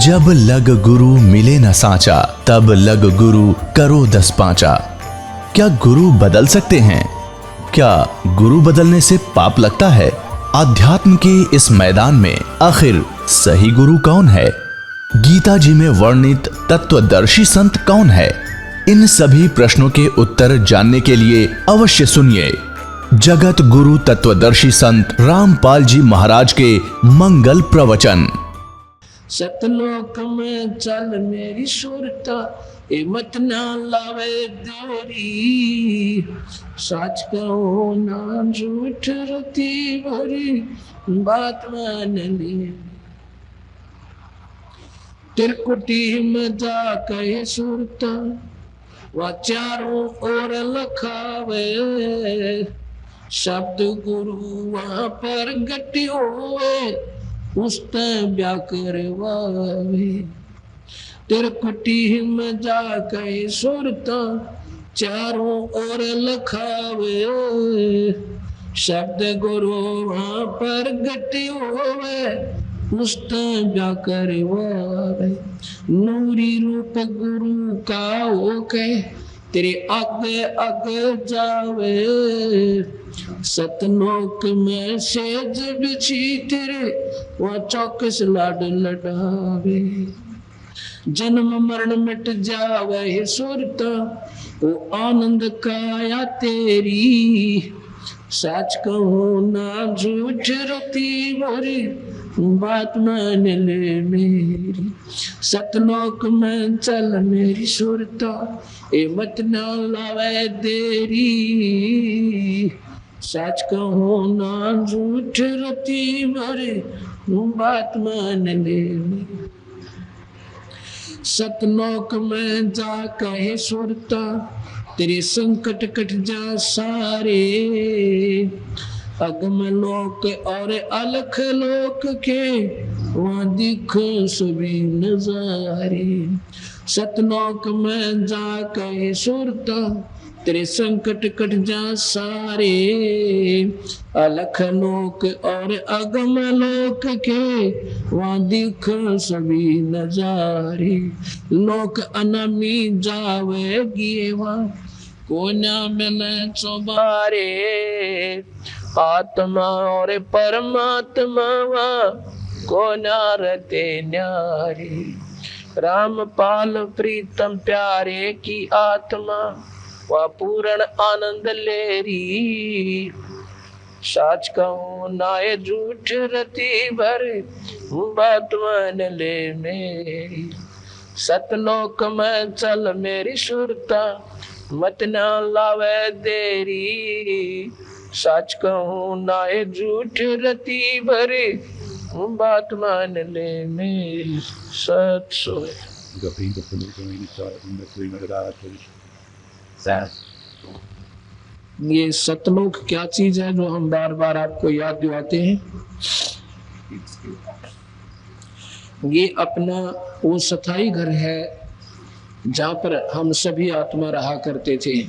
जब लग गुरु मिले न सांचा, तब लग गुरु करो 10 पांचा। क्या गुरु बदल सकते हैं? क्या गुरु बदलने से पाप लगता है? अध्यात्म के इस मैदान में आखिर सही गुरु कौन है? गीता जी में वर्णित तत्वदर्शी संत कौन है? इन सभी प्रश्नों के उत्तर जानने के लिए अवश्य सुनिए जगत गुरु तत्वदर्शी संत रामपाल जी महाराज के मंगल प्रवचन। सतलोक में चल मेरी सुरता, हिम्मत ना लावे देरी। सच कहो ना झूठ रती भरी, बात मान ली। तिरकुटी में जा कहे सुरता, वह चारों ओर लखावे। शब्द गुरु वहां पर गटी होवे, उसते ब्या करवावे। तिरकुटी में जा कहे सुरता, चारों ओर लखावे। शब्द गुरु वहां पर गटी होवे, उसते ब्या करवावे। नूरी रूप गुरु का होके, तेरे आगे आगे जावे। सतलोक में सेज बिछी तेरे, वह चौकस लाड लडावे। जन्म मरण मिट जावे हे सुरता, वो आनंद काया तेरी। सच कहो ना झूठ रती भरी, बात मान ले मेरी। सतलोक में चल मेरी सुरता, हिम्मत ना लावे देरी। सच कहो ना झूठ रती भरी, बात मान ले मेरी। सतलोक में जा कहे सुरता, तेरे संकट कट जा सारे। अगम लोक और अलख लोक के, वहाँ दिखो सभी नजारे। सतलोक में जा कहे सुरता, तेरे संकट कट जा सारे। अलख लोक और अगम लोक के, वहाँ दिखो सभी नजारे। लोक अनमी जावेगी वहाँ, को ना मिले चौबारे। आत्मा और परमात्मा वहाँ, को ना रते न्यारे। रामपाल प्रीतम प्यारे की आत्मा, वह पूर्ण आनंद लेरी। साच कहूँ नाय झूठ रती भर, बात मान ले मेरी। सतलोक में चल मेरी सुरता, मत ना लावे देरी। सच कहूँ नाय झूठ रती भरी, बात मान ले मेरी। सत सोए ये सतलोक क्या चीज है जो हम बार बार आपको याद दिलाते हैं? ये अपना वो स्थायी घर है जहाँ पर हम सभी आत्मा रहा करते थे।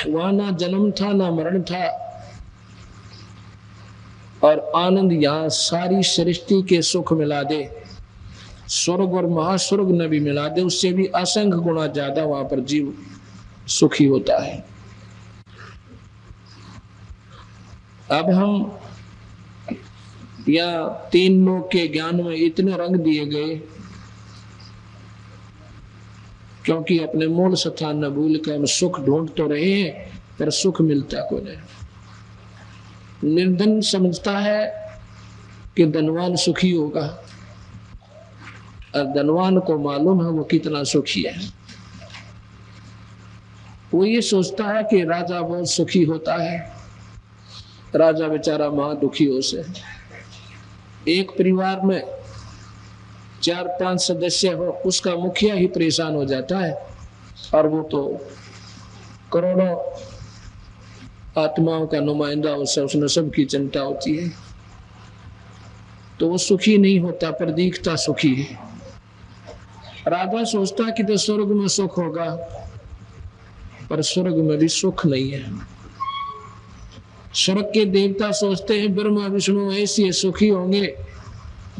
वहां ना जन्म था ना मरण था, और आनंद यहाँ सारी सृष्टि के सुख मिला दे, स्वर्ग और महास्वर्ग में भी मिला दे, उससे भी असंख्य गुना ज्यादा वहां पर जीव सुखी होता है। अब हम या 3 लोक के ज्ञान में इतने रंग दिए गए, क्योंकि अपने मूल स्थान न भूल कर हम सुख ढूंढ तो रहे हैं, पर सुख मिलता को नहीं। निर्धन समझता है कि धनवान सुखी होगा, और धनवान को मालूम है वो कितना सुखी है। वो ये सोचता है कि राजा बहुत सुखी होता है, राजा बेचारा महा दुखी हो से। एक परिवार में 4-5 सदस्य हो, उसका मुखिया ही परेशान हो जाता है, और वो तो करोड़ों आत्माओं का नुमाइंदा उसने सबकी चिंता होती है, तो वो सुखी नहीं होता, पर दिखता सुखी है। राजा सोचता कि तो स्वर्ग में सुख होगा, पर स्वर्ग में भी सुख नहीं है। स्वर्ग के देवता सोचते हैं ब्रह्मा विष्णु ऐसे सुखी होंगे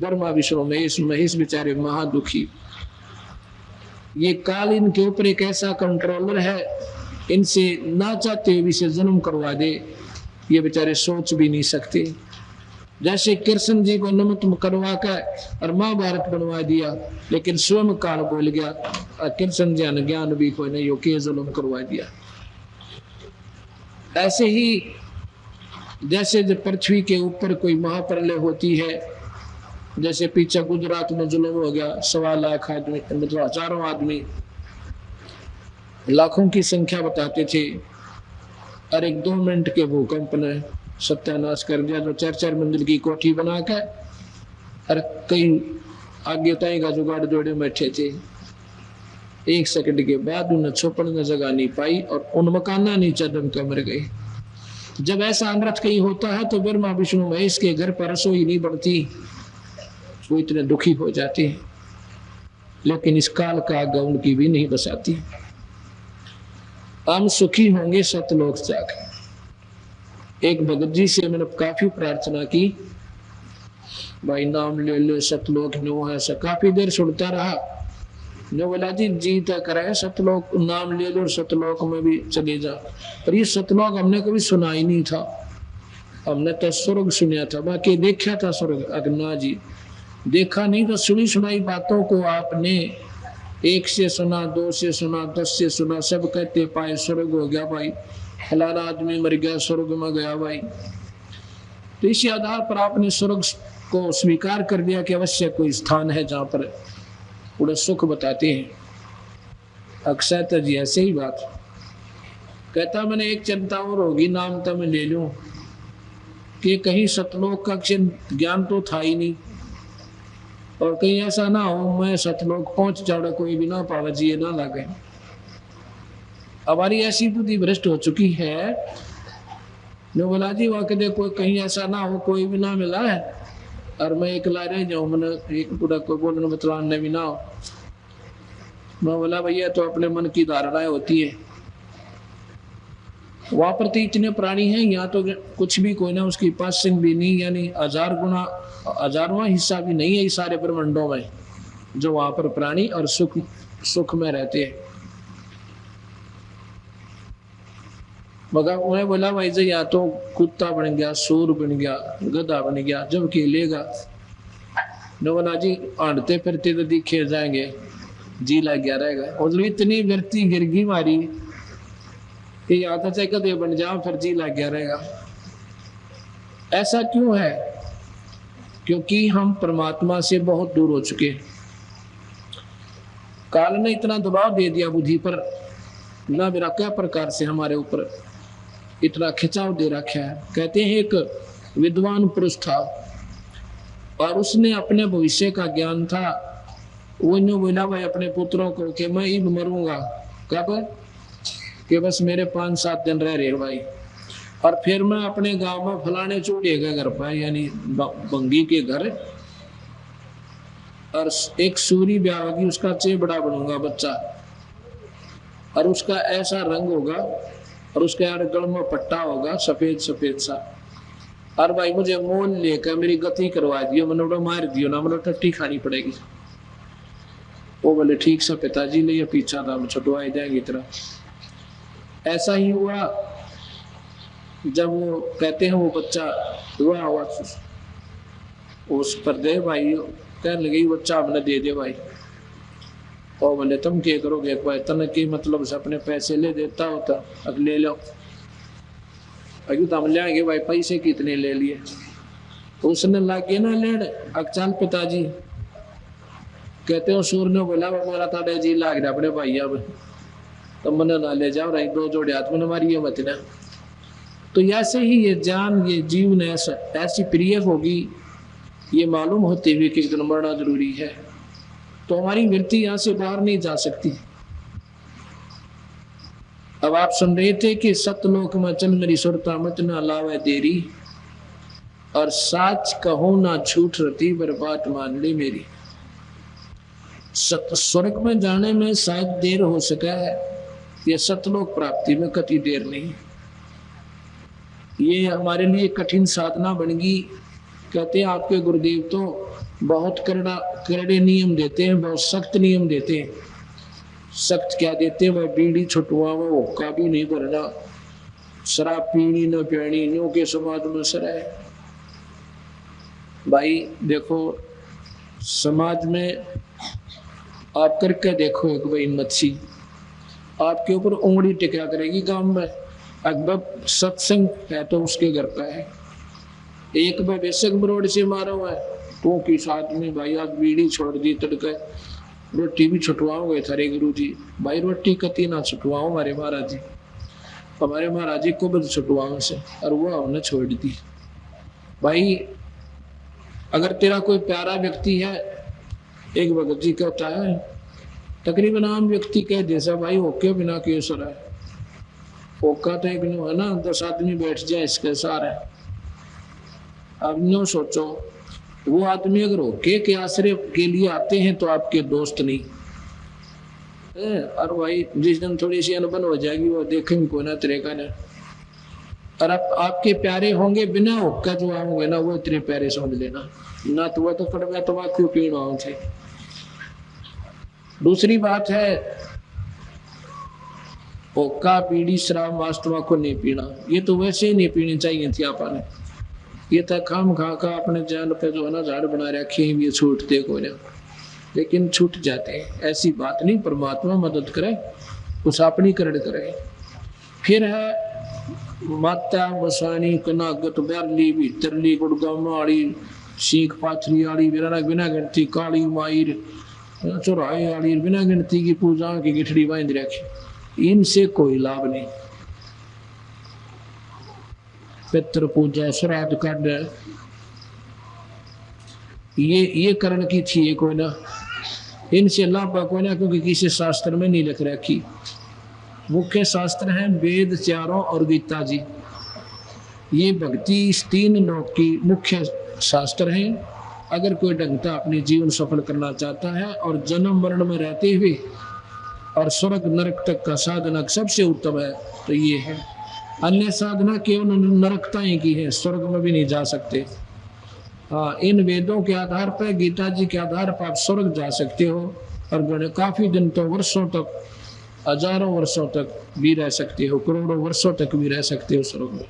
ब्रह्मा विष्णु महेश, महेश बेचारे महादुखी। ये काल इनके ऊपर एक ऐसा कंट्रोलर है, इनसे ना चाहते हुए इसे जन्म करवा दे, ये बेचारे सोच भी नहीं सकते। जैसे कृष्ण जी को नमक करवा कर और महाभारत बनवा दिया, लेकिन स्वयं काल बोल गया और कृष्ण जी ज्ञान भी कोई नहीं हो के जुल्म करवा दिया। ऐसे ही जैसे जब पृथ्वी के ऊपर कोई महाप्रलय होती है, जैसे पीछे गुजरात में जुल्म हो गया, 1.25 लाख आदमी, मतलब हजारों आदमी, लाखों की संख्या बताते थे, और एक 2 मिनट के भूकंप ने सत्यानाश कर दिया। जो 4-4 मंजिल की कोठी बनाकर और कई आगे ताई का जुगाड़ जोड़े बैठे थे, 1 सेकंड के बाद उन्हें छुपने जगह नहीं पाई और उन मकाना नीचे दम के मर गए। जब ऐसा अनर्थ कहीं होता है तो ब्रह्मा विष्णु महेश के घर पर रसोई नहीं बढ़ती, वो इतने दुखी हो जाते हैं, लेकिन इस काल का आज्ञा उनकी भी नहीं बसाती। हम सुखी होंगे सतलोक जाकर। एक भगत जी से मैंने काफी प्रार्थना की, भाई नाम ले लो सतलोक नो है, ऐसा काफी देर सुनता रहा। जो बोला जी जीत करे सतलोक, नाम ले लो सतलोक में भी चले जा, पर ये सतलोक हमने कभी सुना ही नहीं था। हमने तो स्वर्ग सुना था, बाकी देखा था स्वर्ग, अग्ना जी देखा नहीं, तो सुनी सुनाई बातों को आपने 1 से सुना, 2 से सुना, 10 से सुना, सब कहते पाए स्वर्ग हो गया भाई, फलाना आदमी मर गया स्वर्ग में गया भाई। तो इसी आधार पर आपने स्वर्ग को स्वीकार कर दिया कि अवश्य कोई स्थान है जहाँ पर पूरा सुख बताते हैं। अक्षय जी ऐसे ही बात कहता, मैंने एक चिंता और होगी, नाम तो मैं ले लूं कि कहीं सतलोक का ज्ञान तो था ही नहीं, और कहीं ऐसा ना हो मैं सतलोक पहुंच जाऊँ कोई भी ना पावे, जी ना लगे। हमारी ऐसी बुद्धि भ्रष्ट हो चुकी है। जो बोला जी वहां के कोई कहीं ऐसा ना हो, कोई भी ना मिला है और मैं एकला रह जाऊं, मैंने एक पूरा कोई बोलने बतलाने भी ना हो। मैं बोला भैया तो अपने मन की धारणाएं होती है, वहां पर तो इतने प्राणी हैं, यहाँ तो कुछ भी कोई ना उसकी पासिंग भी नहीं, यानी 1000 गुना 1000वां हिस्सा भी नहीं है इस सारे ब्रह्मांडों में जो वहां पर प्राणी और सुख में रहते हैं। मगर मैं बोला भाई जी या तो कुत्ता बन गया, सूर बन गया, गधा बन गया, जब खेलेगा। न बोला जी आंटते फिरते तो दिखे जाएंगे, जी लग गया रहेगा। और इतनी व्यक्ति गिरगी मारी कि या तो चाहे गधे बन जाओ फिर जी लग गया रहेगा। ऐसा क्यों है? क्योंकि हम परमात्मा से बहुत दूर हो चुके। काल ने इतना दबाव दे दिया बुद्धि पर, ना मेरा क्या प्रकार से हमारे ऊपर इतना खिंचाव दे रखा है। कहते हैं एक विद्वान पुरुष था और उसने अपने भविष्य का ज्ञान था। वो यूं बोला भाई अपने पुत्रों को कि मैं ही मरूंगा, कब कि बस मेरे 5-7 दिन रह रहे भाई, और फिर मैं अपने गांव में फलाने चूड़े के घर पर, यानी बंगी के घर, और एक सूरी ब्याह होगी, उसका चेबड़ा बनूंगा बच्चा, और उसका ऐसा रंग होगा और उसके यार गल में पट्टा होगा सफेद सफेद सा, और भाई मुझे मोल लेकर मेरी गति करवा दियो, मैंने उड़ा मार दियो ना, मैंने टट्टी खानी पड़ेगी। वो बोले ठीक सा पिताजी ने ये पीछा था, छुटवाए जाएंगे तरह। ऐसा ही हुआ जब वो कहते हैं वो बच्चा हुआ उस पर दे भाई, कहने लगे बच्चा हमने दे दे भाई। और बोले तुम क्या करोगे भाई, तन की मतलब से अपने पैसे ले देता होता, अब ले लो। अभी तो हम ले आएंगे भाई, पैसे कितने ले लिए। तो उसने लागे ना लेने, अक्चाल पिताजी कहते हो सूर ने बोला मेरा ताड़े जी लाग रहा अपने भाई, अब तो मैंने ना ले जाओ रही, 2 जोड़े हाथ में मारी मत ना। तो ऐसे ही ये जान, ये जीवन ऐसी प्रिय होगी, ये मालूम होते हुए कि एक दिन मरना जरूरी है, तो हमारी वृत्ति यहाँ से बाहर नहीं जा सकती। अब आप सुन रहे थे कि सतलोक में चल मेरी सुरता मत ना लावे देरी, और साच कहूं ना झूठ रती बर्बाद मान ले मेरी। स्वर्ग में जाने में शायद देर हो सका है, ये सतलोक प्राप्ति में कति देर नहीं। ये हमारे लिए कठिन साधना बन गई। कहते हैं आपके गुरुदेव तो बहुत करड़े नियम देते हैं, बहुत सख्त नियम देते हैं। सख्त क्या देते हैं? वह बीड़ी छुटवाओ, हुक्का भी नहीं भरना, शराब पीनी न पीनी, न्यू के समाज में सर है। भाई देखो, समाज में आप करके देखो एक भाई मच्छी आपके ऊपर उंगली टिका करेगी गांव में। अकबर सत्संग है तो उसके घर पे है। एक बार बेशक मरोड़ से मारा हुआ है तो की साथ में भाई आज बीड़ी छोड़ दी, तड़के रोटी भी छुटवाओगे थारे गुरु जी। भाई रोटी कती ना छुटवाओ हमारे महाराज जी, हमारे महाराज जी को बद छुटवाओ से, और वो हमने छोड़ दी। भाई अगर तेरा कोई प्यारा व्यक्ति है, एक भगत जी कहता है तकरीबन आम व्यक्ति कह जैसा भाई होके बिना केसर है, होका तो एक है ना 10 आदमी बैठ जाए इसके सारे। अब नो सोचो, वो आदमी अगर होके के आश्रय के लिए आते हैं तो आपके दोस्त नहीं है। और भाई जिस दिन थोड़ी सी अनबन हो जाएगी वो देखेंगे कोई ना तरीका ना, और आपके प्यारे होंगे बिना होका जो आओगे ना वो इतने प्यारे समझ लेना ना, तो वह तो कड़वा तो क्यों पीना थे। दूसरी बात है, होका बीड़ी शराब वास्तव को नहीं पीना, ये तो वैसे ही नहीं पीनी चाहिए थी आपने। ये तो खाम खा का अपने जान पे जो है ना झाड़ बना रखे हैं, ये छूटते को ना, लेकिन छूट जाते हैं। ऐसी बात नहीं, परमात्मा मदद करे, कुछ अपनी करण करे। फिर है माता मसानी कनागत बैरली भीतरली गुड़गामा वाली सीख पाथरी वाली बिना गिनती काली मायर चौराहे वाली बिना गिनती की पूजा की गिठड़ी बांध रखी, इनसे कोई लाभ नहीं। पितृ पूजा श्राद्ध कांड ये करण की थी ये कोई ना, इनसे लाभ कोई ना, क्योंकि किसी शास्त्र में नहीं लिख रखी। मुख्य शास्त्र हैं वेद चारों और गीता जी, ये भक्ति इस 3 लोक की मुख्य शास्त्र हैं। अगर कोई ढंग से अपने जीवन सफल करना चाहता है और जन्म मरण में रहते हुए और स्वर्ग नरक तक का साधना सबसे उत्तम है तो ये है। अन्य साधना केवल नरकताएं की है, स्वर्ग में भी नहीं जा सकते। हाँ, इन वेदों के आधार पर, गीता जी के आधार पर आप स्वर्ग जा सकते हो, और काफी दिन तो वर्षों तक, हजारों वर्षों तक भी रह सकते हो, करोड़ों वर्षों तक भी रह सकते हो स्वर्ग में।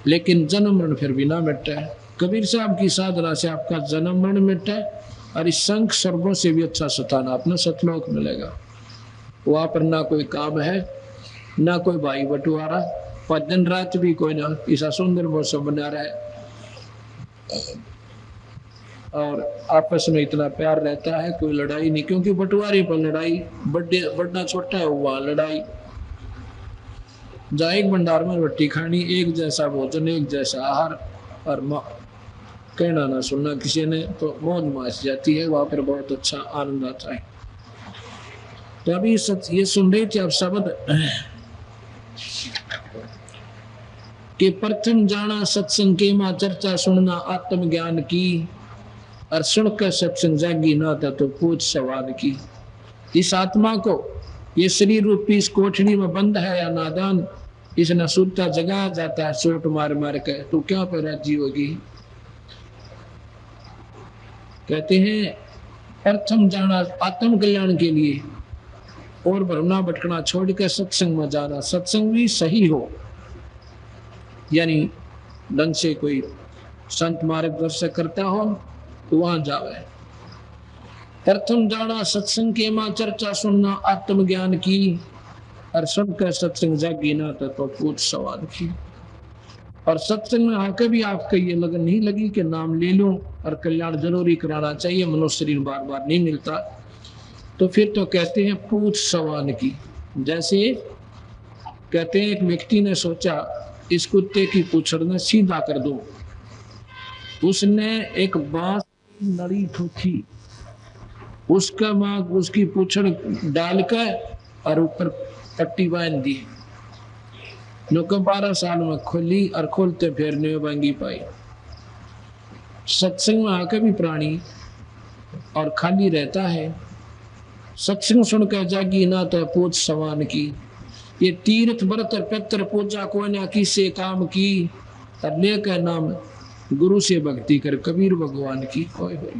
लेकिन जन्म मरण फिर भी ना मिटता है। कबीर साहब की साधना से आपका जन्म मरण मिटता है, और इस संख स्वर्गों से भी अच्छा स्थान अपना सतलोक मिलेगा। वहां पर ना कोई काम है, ना कोई भाई बंटवारा, पर दिन रात भी कोई ना ऐसा सुंदर मौसम बना रहा है, और आपस में इतना प्यार रहता है, कोई लड़ाई नहीं। क्योंकि बंटवारे पर लड़ाई, बढ़ना छोटा है वहां लड़ाई। जहाँ एक भंडार में रोटी खानी, एक जैसा भोजन, एक जैसा आहार, और कहना ना सुनना किसी ने, तो मौज माच जाती है, वहां पर बहुत अच्छा आनंद आता है। तो अभी ये सुन रहे थे आप शब्द कि प्रथम जाना सत्संग के मां चर्चा सुनना आत्मज्ञान की, और सुनकर सत्संग जागी ना था तो पूछ सवाल की। इस आत्मा को, ये शरीर रूपी इस कोठरी में बंद है या नादान, इस नसूरता जगाया जाता है चोट मार मार कर, तो क्या पर राजी होगी। कहते हैं प्रथम जाना आत्म कल्याण के लिए, और भरना भटकना छोड़कर सत्संग में जाना। सत्संग भी सही हो, यानी ढंग से कोई संत मार्गदर्शक करता हो तो वहां जावे। प्रथम जाना सत्संग के मां चर्चा सुनना आत्मज्ञान की, और सुनकर सत्संग जागी ना तो पूछ सवाल की। और सत्संग में आकर भी आपका ये लगन नहीं लगी कि नाम ले लूं और कल्याण जरूरी कराना चाहिए, मनुष्य शरीर बार बार नहीं मिलता, तो फिर तो कहते हैं पूछ सवाल की। जैसे कहते हैं एक व्यक्ति ने सोचा इस कुत्ते की पूंछ में सीधा कर दो, उसने एक बांस की नली ठोकी, उसका मां उसकी पूंछड़ डालकर और ऊपर पट्टी बांध दी। लोग 12 साल में खोली, और खोलते फेरने में बांगी पाई। सत्संग में आकर भी प्राणी और खाली रहता है, सत्संग सुनकर जागी ना तो पूछ सवान की। ये तीर्थ व्रत पितृ पूजा को ना किसे काम की, और लेकर नाम गुरु से भक्ति कर कबीर भगवान की। ओए होए।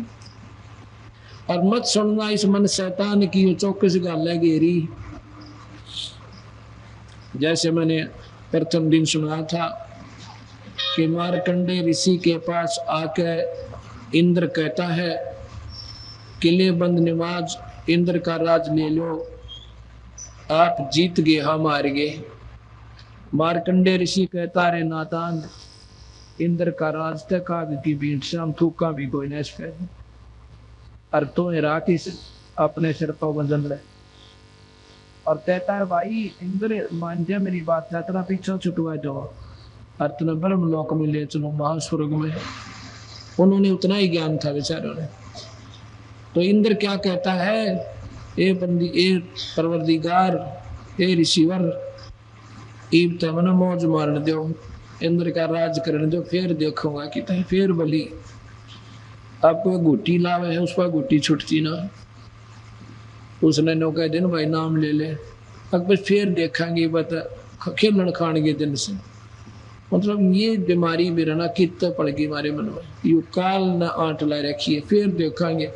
और मत सुनना इस मन शैतान की, वो चौकस गल है घेरी। जैसे मैंने प्रथम दिन सुना था कि मार्कंडे ऋषि के पास आके इंद्र कहता है किले बंद नमाज, इंद्र का राज ले लो, आप जीत गए हम हार गए। मार्कंडे ऋषि कहता रे नादान, इंद्र का राज तक आग की बीट से हम थूका भी कोई नहीं सके, और तो राखी अपने सिर पर वजन ले। और कहता है भाई इंद्र मान जा मेरी बात, तेरा पीछा छुटवा जाओ और तुम्हें ब्रह्म लोक में ले चलो, महास्वर्ग में। उन्होंने उतना ही ज्ञान था बेचारों ने। तो इंद्र क्या कहता है, ए बंदी, ए परवरदिगार, ए ऋषिवर, ईब तो मना मौज मारने दो, इंद्र का राज करने दो, फिर देखूंगा कि तय फिर भली। आपको गुट्टी लावे है, उस पर गुट्टी छुटती ना। उसने नो कह दिन भाई नाम ले ले, अब फिर देखेंगे बता खेलन खान के दिन से। मतलब ये बीमारी मेरा ना कितना पड़ गई हमारे मन में, यू काल ना आंट ला रखी है, फिर देखेंगे,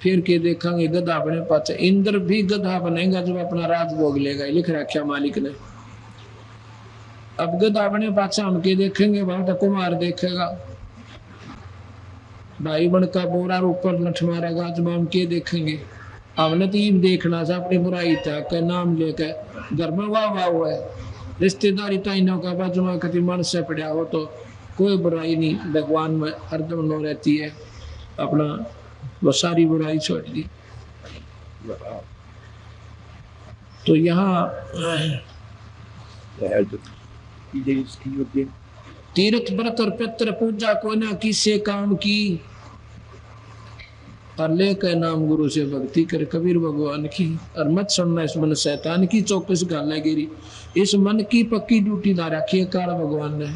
फिर के देखेंगे गधा बने पाचे। इंद्र भी गधा बनेगा जब अपना राज भोग लेगा, लिख रखा मालिक ने। अब गधा बने पाचा हम के देखेंगे, भाई कुमार देखेगा, भाई बन का बोरा ऊपर लठ मारेगा, जब हम के देखेंगे। हमने तो ये देखना था अपनी बुराई तक नाम लेकर घर में वाह वाह हुआ है, रिश्तेदारी ताइनों का बाजू में कभी मन से पड़ा हो तो कोई बुराई नहीं, भगवान में हरदम नो रहती है, अपना वो सारी बुराई छोड़ दी। तो यहाँ तीर्थ व्रत और पितृ पूजा को ना किसे काम की, और लेकर नाम गुरु से भक्ति कर कबीर भगवान की। और मत सुनना इस मन शैतान की, चौकस गाल गिरी। इस मन की पक्की ड्यूटी ला रखी है काल भगवान ने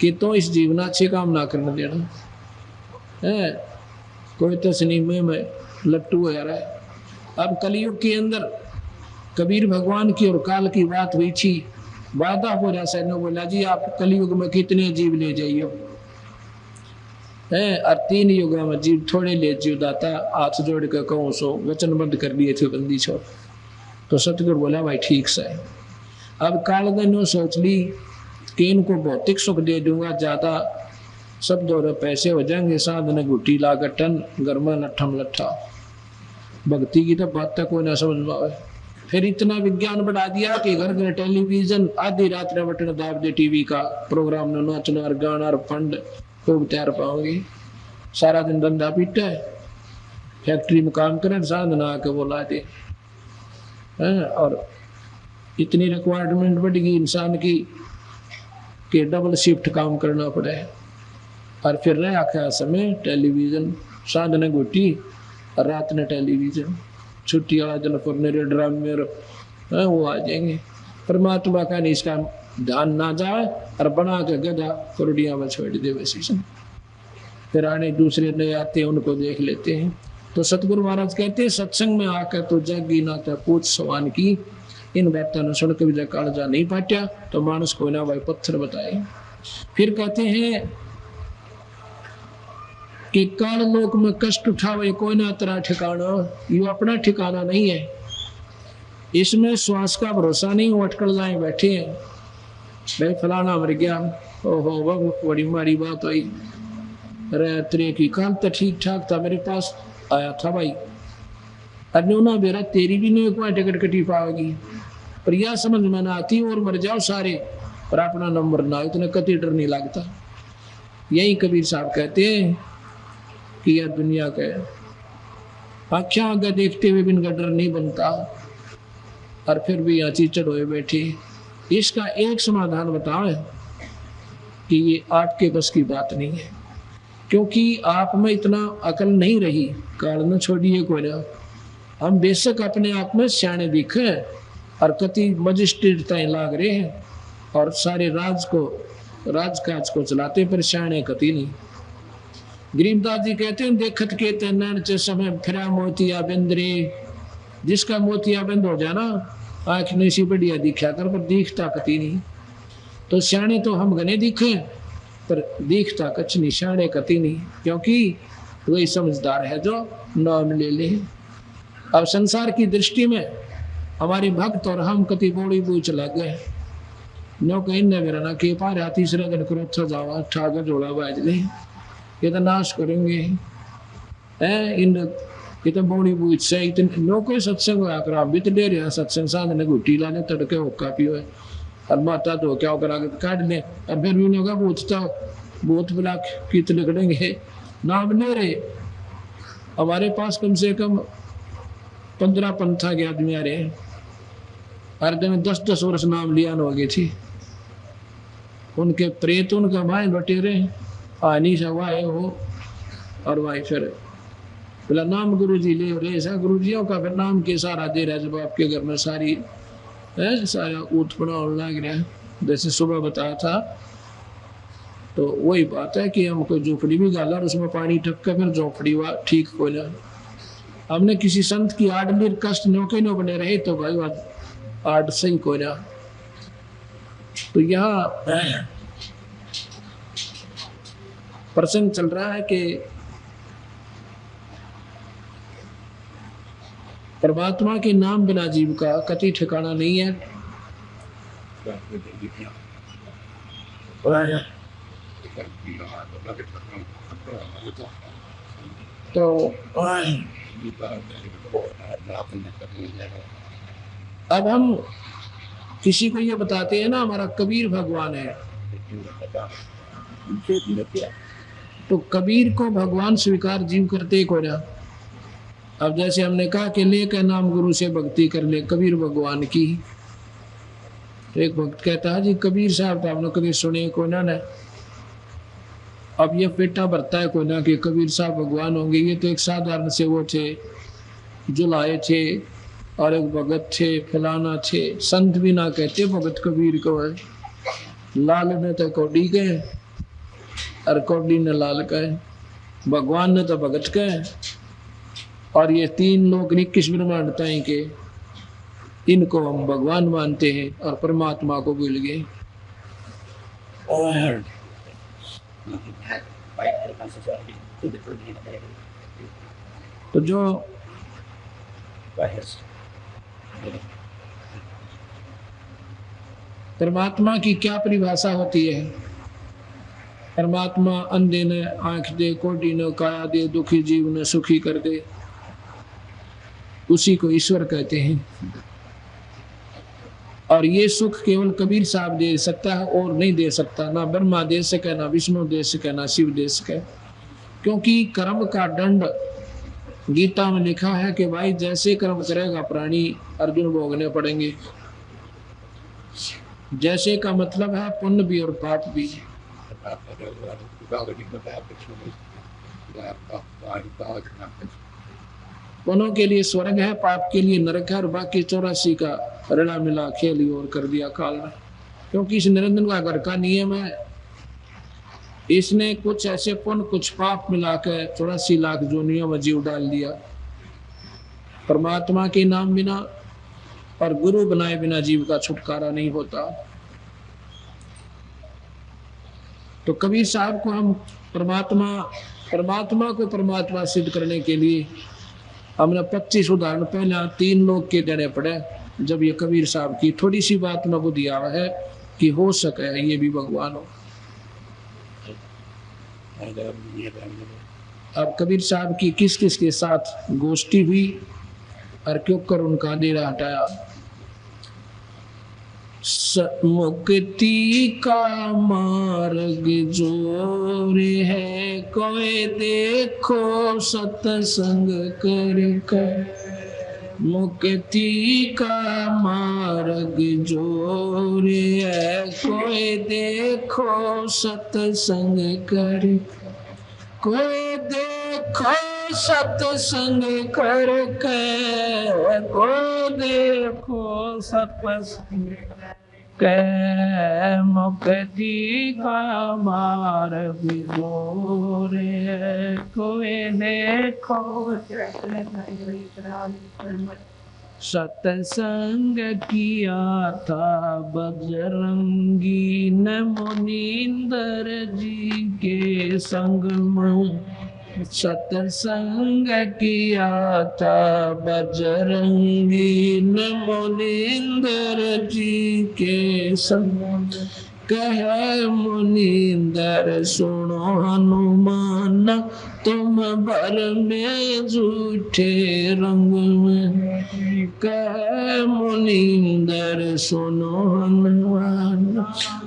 कि तो इस जीवन अच्छे काम ना करने देना है। कोई तो सिनेमे में लट्टू हो रहा है। अब कलयुग के अंदर कबीर भगवान की और काल की बात हुई थी, वादा हो रहा सैनो बोला जी आप कलयुग में कितने जीव ले जाइयो है, और 3 युग में जीव थोड़े ले जीव दाता, हाथ जोड़ के कहूँ सो वचनबद्ध कर दिए थे बंदी छोड़। तो सतगुरु बोला भाई ठीक से। अब कालगन सोच ली कि इनको भौतिक सुख दे दूंगा ज्यादा, सब दौरे पैसे हो जाएंगे, साधन गुटी लाकर टन घर में लट्ठम लट्ठा। भक्ति की तो बात तक कोई ना समझ पाए। फिर इतना विज्ञान बढ़ा दिया कि घर घर टेलीविजन, आधी रात में बटन दाब दे टीवी का प्रोग्राम, नाचना और गाना और फंड खूब तैयार पाओगे। सारा दिन धंधा पीटा है, फैक्ट्री में काम करें, साधन आके बोला दे। और इतनी रिक्वायरमेंट बढ़ गई इंसान की कि डबल शिफ्ट काम करना पड़े। और फिर रहे आखिर समय टेलीविजन, साधन गुटी और रात ने टेलीविजन, छुट्टी वाला दिन फुरनेरे ड्रामे वो आ जाएंगे। परमात्मा का नहीं इसका ध्यान ना जाए और बना के गधा कुरडिया में छोड़ दे वैसी से। फिर आने दूसरे नए आते हैं, उनको देख लेते हैं। तो सतगुरु महाराज कहते हैं सत्संग में आकर तो जगी ना तो पूछ सवान की, इन बातों ने सुन के भी कालजा नहीं पाट्या तो मानस को ना भाई पत्थर बताए। फिर कहते हैं कि काल लोक में कष्ट उठावे कोई ना तेरा ठिकाना, ये अपना ठिकाना नहीं है। इसमें श्वास का भरोसा नहीं, वो अटकल जाए बैठे हैं, भाई फलाना मर गया, ओहो वह बड़ी मारी बात हुई, अरे तेरे की काल तो ठीक ठाक था, मेरे पास आया था भाई, अन्योना बेरा तेरी भी नहीं कोई टिकट कटी पाएगी, पर यह समझ में ना आती और मर जाओ सारे पर अपना नंबर ना, इतना कति डर नहीं लगता। यही कबीर साहब कहते हैं कि यह दुनिया का आख्या आगे देखते हुए भी इनका डर नहीं बनता, और फिर भी यहाँ चीचड़ हुए बैठे। इसका एक समाधान बताओ कि ये आपके बस की बात नहीं है, क्योंकि आप में इतना अकल नहीं रही। काल न छोड़िए कोई ना, हम बेशक अपने आप में सियाने दिखे और कति मजिस्ट्रेट तय लाग रहे हैं और सारे राजकाज को चलाते, पर सियाने कति नहीं। गरीबदास जी कहते हैं देखत के तैन च समय फिरा मोतिया बिंदरे, जिसका मोतिया बंद हो जाना आँख नहीं सी बढ़िया दिखा कर, पर दिखता कति नहीं। तो सियाने तो हम घने दिखे पर दिखता कछ निशाने कति नहीं, क्योंकि वही समझदार है जो नाम ले ले। अब संसार की दृष्टि में हमारे भक्त और हम कति बोड़ी बूझ लग गए। नो कहीं न मेरा ना के पार आती तीसरे दिन करो जावा ठाकर जोड़ा बाज ले, ये तो नाश करेंगे हैं इन, ये तो बोड़ी बूझ से इतने नो कोई सत्संग होया करा बित दे रहा सत्संग साध ने गुट्टी लाने तड़के होका पियो है और माता तो क्या करा के काट ले, और फिर भी लोग पूछता बहुत बला कित लिखेंगे नाम ले रहे। हमारे पास कम से कम 15 पंथा के आदमी आ रहे हैं, हर दिन 10-10 वर्ष नाम लिया हो गई थी। उनके प्रेत उनका भाई बटेरे आनी सवाए हो, और भाई फिर बोला नाम गुरु जी ले रहे, ऐसा गुरु जियों का फिर नाम के सारा दे रहा है। जब आपके घर में सारी सारा उत्पन्न होने लग रहा है, जैसे सुबह बताया था, तो वही बात है कि हम कोई झोपड़ी भी गाला और उसमें पानी ठक कर फिर झोपड़ी हुआ ठीक हो जाए। हमने किसी संत की आडली कष्ट नौके नो बने रहे तो भाई आड सही को जा। तो यहाँ प्रसंग चल रहा है कि परमात्मा के नाम बिना जीव का कति ठिकाना नहीं है। तो अब हम किसी को ये बताते हैं ना हमारा कबीर भगवान है, तो कबीर को भगवान स्वीकार जीव करते को ना। अब जैसे हमने कहा कि लेकर नाम गुरु से भक्ति कर ले कबीर भगवान की, तो एक भक्त कहता है जी कबीर साहब तो आपने कभी सुने को ना। अब ये पेटा भरता है को ना कि कबीर साहब भगवान होंगे। ये तो एक साधारण से वो थे जो लाए थे, और एक भगत थे फलाना थे। संत भी ना कहते भगत कबीर को है। लाल ने तो कौड़ी गए और कौड़ी ने लाल कहे, भगवान ने तो भगत कहे। और ये 3 लोग 21 ब्रह्मांड ताई के, इनको हम भगवान मानते हैं और परमात्मा को भूल गए। तो जो परमात्मा की क्या परिभाषा होती है? परमात्मा अंधे ने आंख दे, कोढ़ी ने काया दे, दुखी जीव ने सुखी कर दे, उसी को ईश्वर कहते हैं। और ये सुख केवल कबीर साहब दे सकता है और नहीं दे सकता। ना ब्रह्मा दे सके, ना विष्णु दे सके, ना शिव दे सके। क्योंकि कर्म का दंड गीता में लिखा है कि भाई जैसे कर्म करेगा प्राणी अर्जुन भोगने पड़ेंगे। जैसे का मतलब है पुण्य भी और पाप भी। पुण्यों के लिए स्वर्ग है, पाप के लिए नरक है, और बाकी 84 का रला मिला खेल और कर दिया काल ने। क्योंकि इस निरंजन का घर का नियम है, इसने कुछ ऐसे पुण्य कुछ पाप मिलाकर 84 लाख जोनियों में जीव डाल दिया। परमात्मा के नाम बिना और गुरु बनाए बिना जीव का छुटकारा नहीं होता। तो कबीर साहब को हम परमात्मा को परमात्मा सिद्ध करने के लिए हमने 25 उदाहरण पहले 3 लोग के देने पड़े। जब ये कबीर साहब की थोड़ी सी बात में बुद्धि आवा है कि हो सके ये भी भगवान हो। अब कबीर साहब की किस किस के साथ गोष्ठी हुई और क्यों कर उनका अंधेरा हटाया। मुक्ति का मार्ग जोर है, कोई देखो सत्संग कर। मुक्ति का मार्ग जोर है, कोई देखो सत्संग कर। कोई देखो सत्संग करके, कोई देखो सत्संग के। मुक्ति का मार्ग जोर है, कोई देखो। सत्संग किया था बजरंगी ने मुनींदर जी के संग में। सत्संग किया था बजरंगी ने मुनींदर जी के संग। कहे मुनींदर सुनो हनुमान, तुम भर में झूठे रंग में। कहे मुनींदर सुनो हनुमान,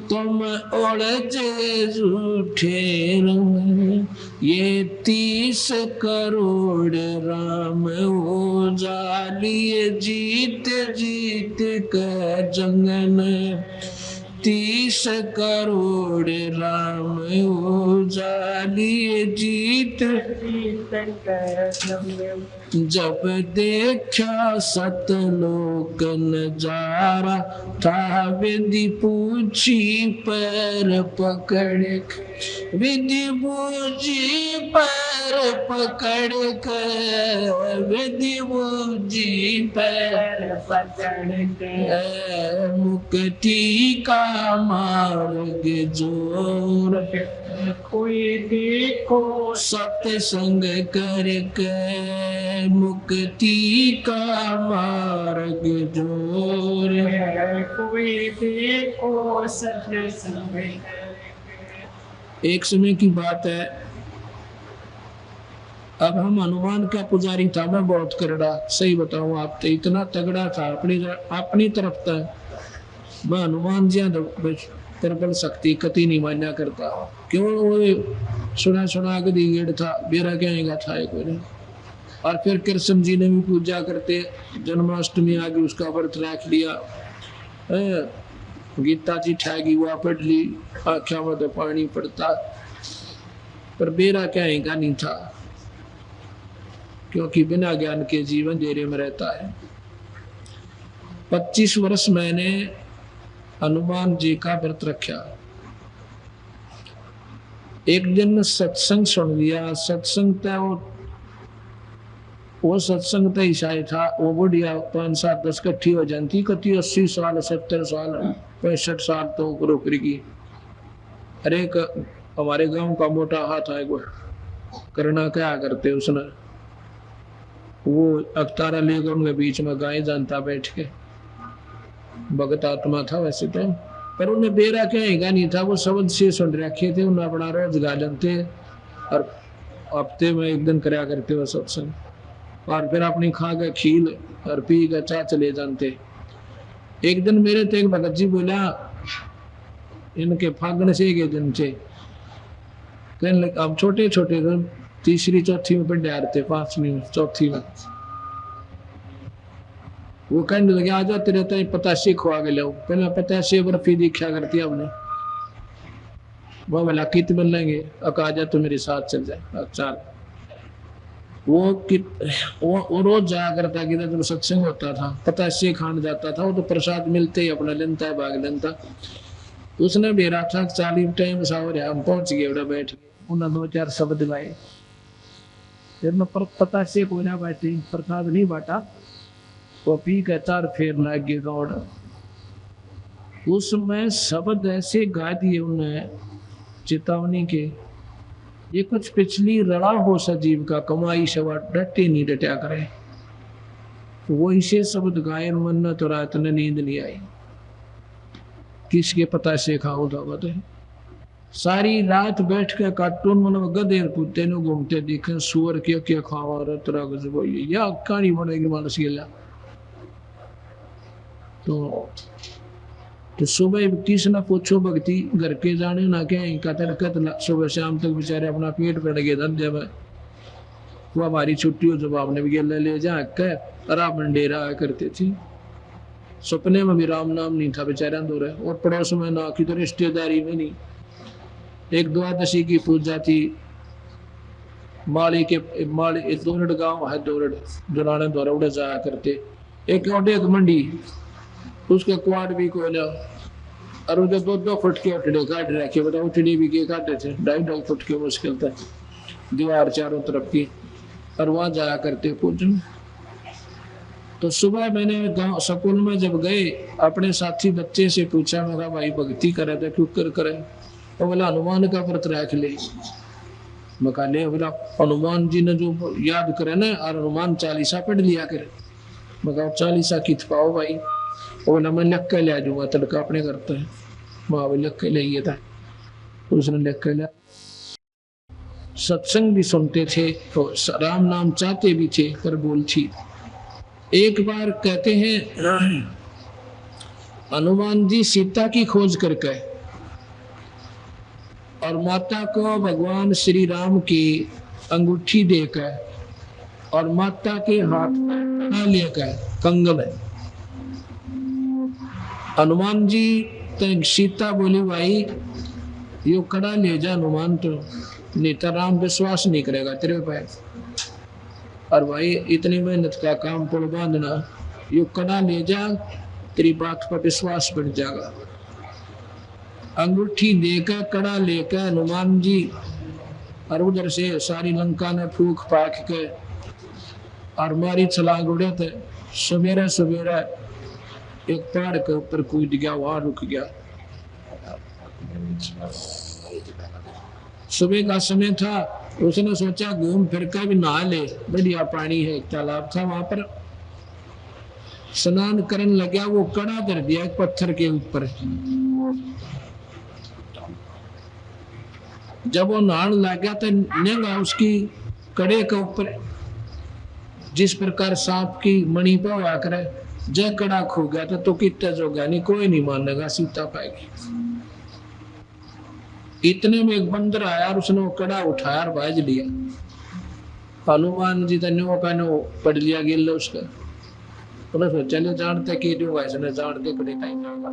तुम उलझे झूठे रंग में। ये 30 करोड़ राम हो जालिए जीत जीत का जंगन। 30 करोड़ राम हो जालिए जीत। जब देखा सतलोक नजारा था, विधि पूछी पैर पकड़। विधि पूछी पैर पकड़ कर, विधि पूछी पैर पकड़ कर। मुक्ति का मार्ग जोर कोई देखो सत्संग करके। मुक्ति का मार्ग जोर कोई देखो सत्संग। एक समय की बात है, अब हम हनुमान का पुजारी था, मैं बहुत करड़ा, सही बताऊं आप तो इतना तगड़ा था अपनी तरफ था। मैं हनुमान जी प्रबल शक्ति कति नहीं मान्या करता। क्यों? वो सुना के गेड़ था, बेरा क्या था एक बार। और फिर कृष्ण जी ने भी पूजा करते, जन्माष्टमी आ गई, उसका व्रत रख लिया। गीता जी ठहगी हुआ पढ़ ली, आख्या में तो पानी पड़ता, पर बेरा क्या नहीं था, क्योंकि बिना ज्ञान के जीवन अंधेरे में रहता है। 25 वर्ष मैंने हनुमान जी का व्रत रखा। एक दिन सत्संग सुन लिया। सत्संग था वो सत्संग तो ईसाई था। वो बुढ़िया 5, 7, 10 इकट्ठी हो जाती, कति 80 साल 70 साल 65 साल तो ऊपर की। अरे हमारे गांव का मोटा हाथ आए, करना क्या करते उसने, वो अवतारा लेकर उनके बीच में गाय जानता बैठ के। भगत आत्मा था वैसे तो, पर उन्हें बेरा क्या नहीं था। वो शब्द से सुन रखे थे, उन्हें अपना रोजगार जानते और हफ्ते में एक दिन कराया करते वो सत्संग। और फिर अपनी खा के खील और पी के चाह चले जानते। एक दिन मेरे तो एक भगत जी बोला, इनके फागण से के दिन से कहने लगे, अब छोटे छोटे थे, 3री 4थी में पढ़ थे, 5वीं में 4थी में। वो कहने लगे, आजा तेरे तो 85 खुआ के लो। पहले 85 बर्फी दीक्षा करती है हमने। वो बोला कित मिल लेंगे, आजा तो मेरे साथ चल जाए। अच्छा, वो रोज जाया करता कि जब सत्संग होता था 85 खान जाता था। वो तो प्रसाद मिलते ही अपना लेता है, भाग लेता। उसने भी रखा 40 टाइम सा हो रहा, हम पहुंच गए, उड़ा बैठ गए। उन्हें 2-4 शब्द गाए। जब मैं 85 को ना बैठी, प्रसाद नहीं बांटा, वो पी के 4 फेर लग गए गौड़। उसमें शब्द ऐसे गा दिए उन्हें चेतावनी के, ये कुछ पिछली रड़ा हो सजीव का, कमाई सवा डटे नहीं डटा करे। वो इसे शब्द गायन मन तो रात ने नींद नहीं आई। किसके पता से खाओ दावत है। सारी रात बैठ के कार्टून मन गधेर कुत्ते ने घूमते दिखे, सुअर के क्या खावा रतरा गजब या कहानी बनेगी मानस गेला। तो सुबह किस ना पूछो भक्ति घर के जाने ना क्या कत सुबह शाम तक बेचारे अपना पेट पड़ गए धंधे में। वो हमारी छुट्टी हो जब आपने भी ले जा रावण डेरा करते थे। सपने में भी राम नाम नहीं था बेचारे अंधोरे, और पड़ोस में ना की तो रिश्तेदारी में नहीं। एक द्वादशी की पूजा थी, माली दोरड गांव है, दोरड जुराने दौरा जाया करते। एक मंडी, उसके क्वाड भी कोयला, और उधर 2-2 फुट के उठड़े काट रखे। बताओ उठड़ी भी के काटे थे, 2.5 फुट के मुश्किल था, दीवार चारों तरफ की। और वहां जाया करते पूजन। तो सुबह मैंने गांव स्कूल में जब गए अपने साथी बच्चे से पूछा, मैं कहा भाई भक्ति करे तो क्यों कर करे? तो बोला हनुमान का व्रत रख ले। मैं कहा ले, बोला हनुमान जी ने जो याद करे ना, और हनुमान चालीसा पढ़ लिया करे। मैं कहा चालीसा कित पाओ भाई? बोला मैं लिख के ले जाऊंगा, तड़का अपने करते हैं। वहां भी लिख के ले था, उसने लिख के लिया। सत्संग भी सुनते थे तो राम नाम चाहते भी थे, पर बोल थी। एक बार कहते हैं हनुमान जी सीता की खोज करके और माता को भगवान श्री राम की अंगूठी देकर और माता के हाथ में लेकर कंगन है। हनुमान जी तो सीता बोली भाई यो कड़ा ले जा हनुमान, तो नहीं तो राम विश्वास नहीं करेगा तेरे पे। और भाई इतनी मेहनत का काम पुल बांधना, यो कड़ा ले जा, तेरी बात पर विश्वास बढ़ जाएगा। अंगूठी देकर कड़ा लेकर हनुमान जी और उधर से सारी लंका ने फूक फाक के और मारी छलांग उड़े थे। सवेरे सवेरे एक पहाड़ के ऊपर कूद गया, वहां रुक गया। सुबह का समय था, उसने सोचा घूम फिर कर भी नहा ले, बढ़िया पानी है, तालाब था वहां पर। स्नान करने लगा, वो कड़ा धर दिया एक पत्थर के ऊपर। जब वो नहाने लगा तो नेगा उसकी कड़े के ऊपर जिस प्रकार सांप की मणि पर हुआ करे, जय कड़ा खो गया तो कितना जोगा नहीं, कोई नहीं मानेगा, सीता पाएगी। इतने में एक बंदर आया और उसने वो कड़ा उठाया और बाज लिया। हनुमान जी तन्यो पहनो पढ़ लिया गिल उसका। उन्हें सोचा नहीं जानते कि जानते कड़े टाइम जाएगा।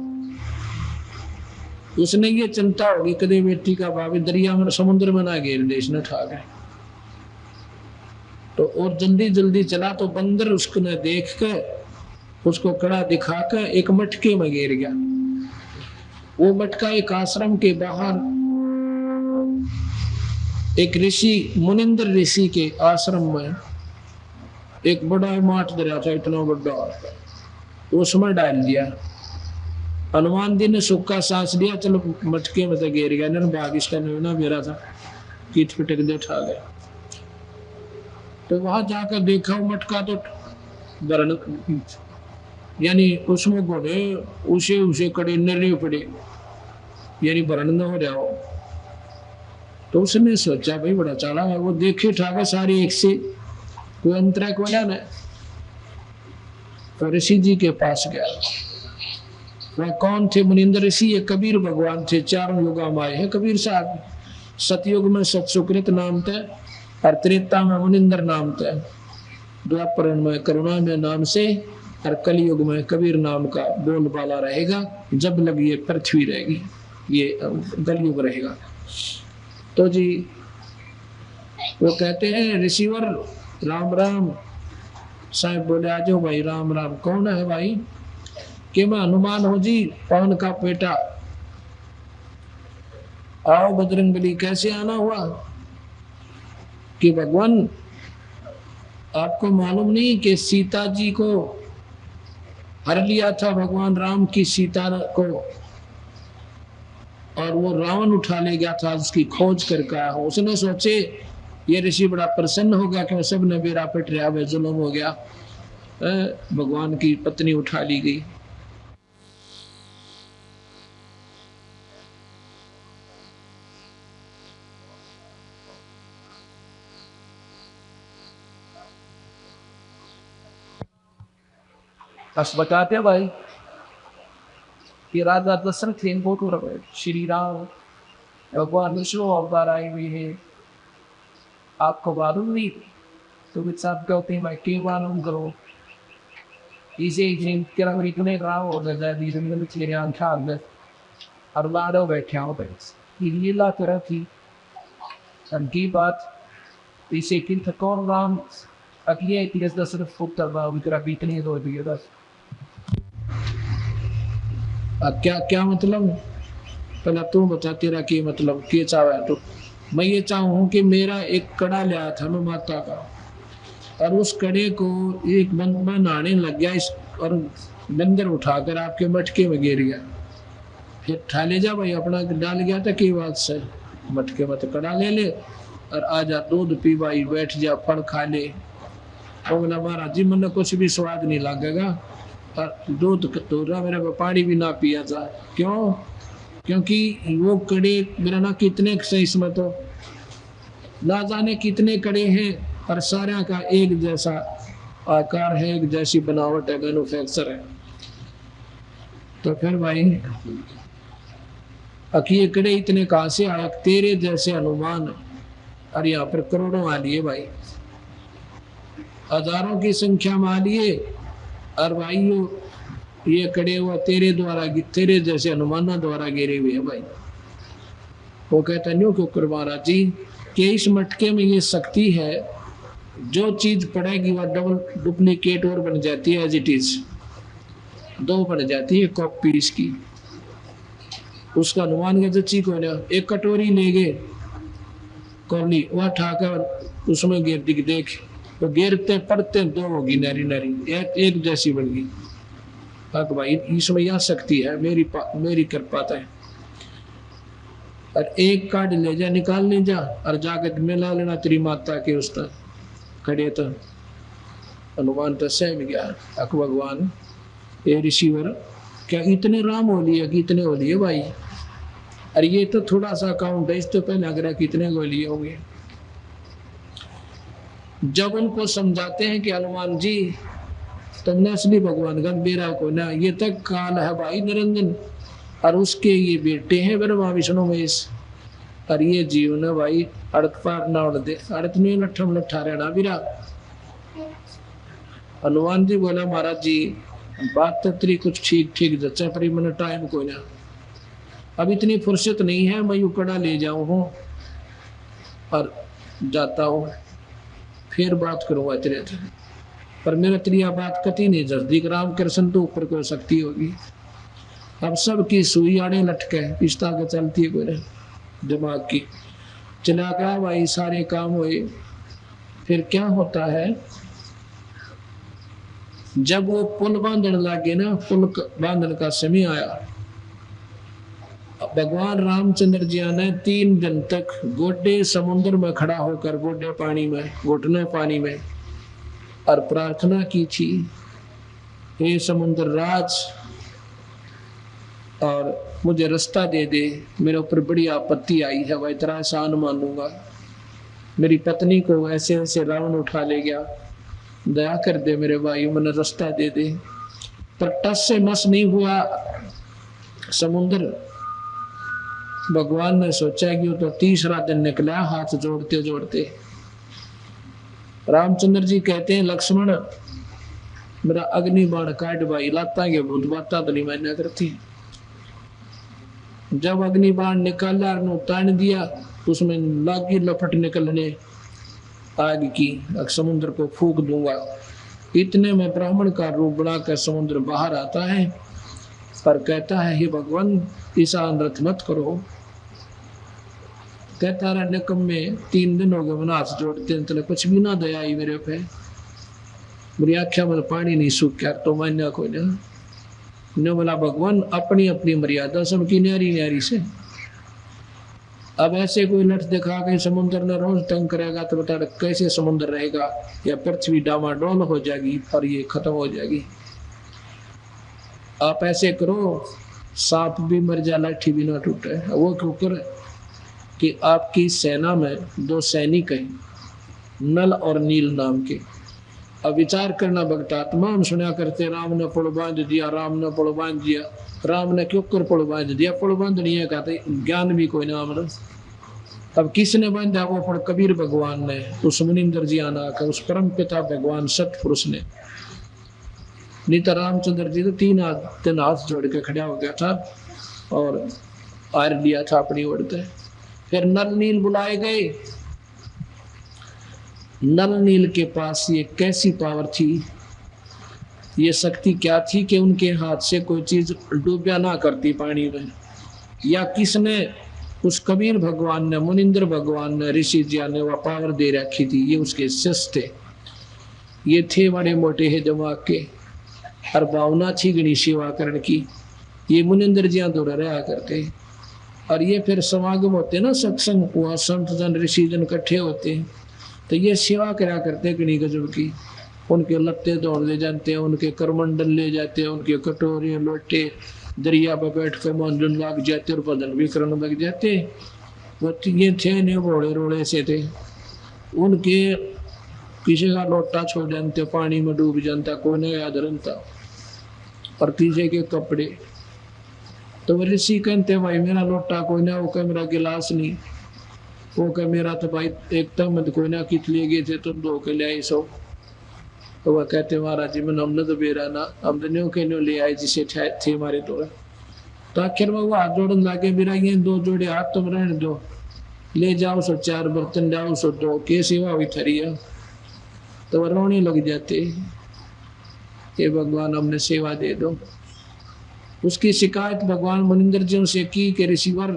उसने ये चिंता होगी कदे बेटी का भाभी दरिया में समुद्र में ना गिर दे, इसने ठाक है। तो और जल्दी जल्दी चला तो बंदर उसको ने देख कर उसको कड़ा दिखाकर एक मटके में गिर गया। वो मटका एक आश्रम के बाहर एक ऋषि मुनिंद्र ऋषि के आश्रम में एक बड़ा माठ दरिया था, इतना बड़ा, उसमें डाल दिया। हनुमान जी ने सूखा सांस लिया, चलो मटके में तो गिर गया, भाग इसका निर्णय मेरा था, कीट पिटक दे उठा गया। तो वहां जाकर देखा वो मटका तो वर्ण यानी उसमें घोड़े उसे उसे कड़े नरे पड़े, यानी वर्ण न हो रहा हो। तो उसने सोचा भाई बड़ा चाला है, वो देखे ठाके सारे एक से, कोई अंतरा को ना। तो ऋषि जी के पास गया। वह कौन थे? मुनिंद्र ऋषि, ये कबीर भगवान थे, चारों युगा में आए हैं कबीर साहब। सतयुग में सतसुकृत नाम थे और त्रेता में मुनिंद्र नाम थे, द्वापर में करुणा में नाम से, और कलयुग में कबीर नाम का बोलबाला रहेगा। जब लग ये पृथ्वी रहेगी, ये कलयुग रहेगा। तो जी वो कहते हैं ऋषिवर राम राम। साहब बोले आ जाओ भाई, राम राम। कौन है भाई? कि मैं हनुमान हूं जी, पवन का बेटा। आओ बजरंगबली। कैसे आना हुआ? कि भगवान आपको मालूम नहीं कि सीता जी को हर लिया था भगवान राम की सीता को, और वो रावण उठा ले गया था, उसकी खोज करके आया हो। उसने सोचे ये ऋषि बड़ा प्रसन्न हो गया कि सब ने बेरा पिट रहा है, जुल्म हो गया, भगवान की पत्नी उठा ली गई। बस बताते भाई कि राजा दशरथ थे, इनको तो श्री राम भगवान विष्णु अवतार आए हुए हैं, आपको मालूम नहीं? तो कुछ साथ कहते हैं भाई क्यों मालूम करो, इसे इतने राम हो जाए और माधव बैठे हो लीला तरह की की बात। इसे किन कौन राम अगले इतिहास दशरथ पुत्र विक्रम बीतने दो बस। क्या क्या मतलब? पहले तू बता तेरा क्या मतलब, क्या चाह है? तो मैं ये चाहूँ कि मेरा एक कड़ा लिया था मैं माता का, और उस कड़े को एक बंदा नहाने लग गया इस और बंदर उठाकर आपके मटके में गिर गया। फिर ठा ले जा भाई, अपना डाल गया था की बात से, मटके में तो कड़ा ले ले और आजा दूध पी भाई, बैठ जा फल खा ले। वो बोला महाराज जी मैंने कुछ भी स्वाद नहीं लगेगा और दूध तो मेरे को पानी भी ना पिया था। क्यों? क्योंकि वो कड़े मेरा ना कितने से इसमें तो ना जाने कितने कड़े हैं और सारे का एक जैसा आकार है, एक जैसी बनावट है, मैन्युफैक्चर है। तो फिर भाई ये कड़े इतने कहां से आए? तेरे जैसे हनुमान और यहाँ पर करोड़ों आ लिए भाई, हजारों की संख्या में आ लिए और भाई ये कड़े हुआ तेरे द्वारा, तेरे जैसे हनुमाना द्वारा गिरे हुए हैं भाई। वो कहता न्यू क्यों महाराज जी कि इस मटके में ये शक्ति है, जो चीज पड़ेगी वह डबल डुप्लीकेट और बन जाती है, एज इट इज दो बन जाती है कॉपी इसकी। उसका अनुमान के जच्ची को ना एक कटोरी ले गए कौली वह ठाकर उसमें गिर दिख देख तो गिरते पड़ते दो होगी नारी नारी एक जैसी बन गई। भाई इसमें यह शक्ति है, मेरी कृपा है। और एक काट ले जा, निकाल ले जा और जाकर मिला लेना तेरी माता के उस तक खड़े। तो हनुमान तो सहम गया, अक भगवान ये ऋषिवर क्या इतने राम हो लिए कि इतने हो लिए भाई? अरे ये तो थोड़ा सा अकाउंट है, इस तो पहले लग रहा कितने हो लिए होंगे। जब उनको समझाते हैं कि हनुमान जी तुमने असली भगवान गंभीरा को ना, ये तक काल है भाई निरंजन और उसके ये बेटे हैं ब्रह्मा विष्णु महेश और ये जीव न भाई अड़त पार ना उड़ दे, अड़त नहीं लट्ठम लट्ठा रहना बिरा। हनुमान जी बोला महाराज जी बात तो तेरी कुछ ठीक ठीक जच्चा पर मैंने टाइम को ना, अब इतनी फुर्सत नहीं है, मैं उकड़ा ले जाऊं हूँ और जाता हूँ, फिर बात करूंगा तेरे से। पर मेरा तेरी बात कति नहीं जल्दी, राम कृष्ण तो ऊपर कोई शक्ति होगी। अब सबकी सुई आड़े लटके पिस्ता के चलती है कोई दिमाग की, चला गया भाई, सारे काम हुए। फिर क्या होता है जब वो पुल बांधने लगे ना, पुल बांधने का समय आया, भगवान रामचंद्र जी ने 3 दिन तक गोडे समुद्र में खड़ा होकर, गोडे पानी में, घुटने पानी में और प्रार्थना की थी, हे समुद्र राज और मुझे रास्ता दे दे, मेरे ऊपर बड़ी आपत्ति आई है, वह तेरा एहसान मानूंगा। मेरी पत्नी को ऐसे ऐसे रावण उठा ले गया, दया कर दे मेरे भाई, मैंने रास्ता दे दे। पर टस से मस नहीं हुआ समुद्र। भगवान ने सोचा कि वो तो तीसरा दिन निकला, हाथ जोड़ते जोड़ते। रामचंद्र जी कहते हैं लक्ष्मण मेरा अग्नि बाण काट भाई, लाता के भूत बाता तो नहीं मैंने करती। जब अग्नि बाण निकाला तान दिया, उसमें लागी लपट निकलने आग की, समुद्र को फूक दूंगा। इतने में ब्राह्मण का रूप बनाकर समुद्र बाहर आता है पर कहता है हे भगवान ऐसा अनर्थ मत करो। कहता रहा निकम में 3 दिन हो गए मैंने हाथ जोड़ते, तो कुछ भी ना दया आई मेरे पे, मेरी आख्या में पानी नहीं सूख गया तो मैंने कोई ने बोला भगवान अपनी अपनी मर्यादा सबकी न्यारी न्यारी से। अब ऐसे कोई लठ दिखा के समुद्र ने रोज तंग करेगा तो बता कैसे समुद्र रहेगा, या पृथ्वी डामाडोल हो जाएगी और ये खत्म हो जाएगी। आप ऐसे करो सांप भी मर जाए लाठी भी ना टूटे। वो क्यों करे कि आपकी सेना में 2 सैनिक हैं, नल और नील नाम के। अब विचार करना भक्ता तमाम सुना करते, राम ने पुल बांध दिया, राम ने पुल बांध दिया। राम ने क्यों कर पुल बांध दिया? पुल बांधनी है कहते ज्ञान भी कोई नाम ना। अब किसने बांधा वो पुल? कबीर भगवान ने, उस मुनिंदर जी आना कर, उस परम पिता भगवान सतपुरुष ने। नहीं तो रामचंद्र जी तो 3 हाथ जोड़ के खड़ा हो गया था और आर लिया था अपनी ओर से। फिर नल नील बुलाए गए। नल नील के पास ये कैसी पावर थी, ये शक्ति क्या थी कि उनके हाथ से कोई चीज डूबया ना करती पानी में। या किसने, उस कबीर भगवान ने, मुनिंद्र भगवान ने, ऋषि जी ने वह पावर दे रखी थी, ये उसके शिष्य थे। ये थे बड़े मोटे है दिमाग के और भावना थी गणी सेवा करने की। ये मुनिंदर जियां दौड़ रहा करते और ये फिर समागम होते ना, सत्संग हुआ, संत जन ऋषि जन इकट्ठे होते हैं तो ये सेवा करा करते गणी गजब की। उनके लत्ते दौड़ ले जाते हैं, उनके करमंडल ले जाते हैं, उनके कटोरे लोटे दरिया पर बैठ कर मांझन लग जाते और भजन भी करने लग जाते। वो ये थे नहीं रोड़े रोड़े से थे, उनके किसी का लोटा छोड़ जानते पानी में डूब जानता, कोई नहीं याद रहता और किसी के कपड़े। तो वो ऋषि कहते भाई मेरा लोटा कोई ना, वो कह मेरा गिलास नहीं, वो कह मेरा तो भाई एकदम कोई ना कित ले गए थे तुम धो के ले आई सो। तो वह कहते महाराज जी मैंने हमने तो बेरा ना, हम तो न्यू के न्यू ले आए जिसे थे हमारे तो आखिर में वो हाथ जोड़न लागे मेरा ये 2 जोड़े हाथ तुम रहने दो, ले जाओ सो 4 बर्तन जाओ सो दो के सेवा हुई थरी है। तो वह रोने लग जाते, ये भगवान हमने सेवा दे दो। उसकी शिकायत भगवान मुनिंदर जी से की कि ऋषिवर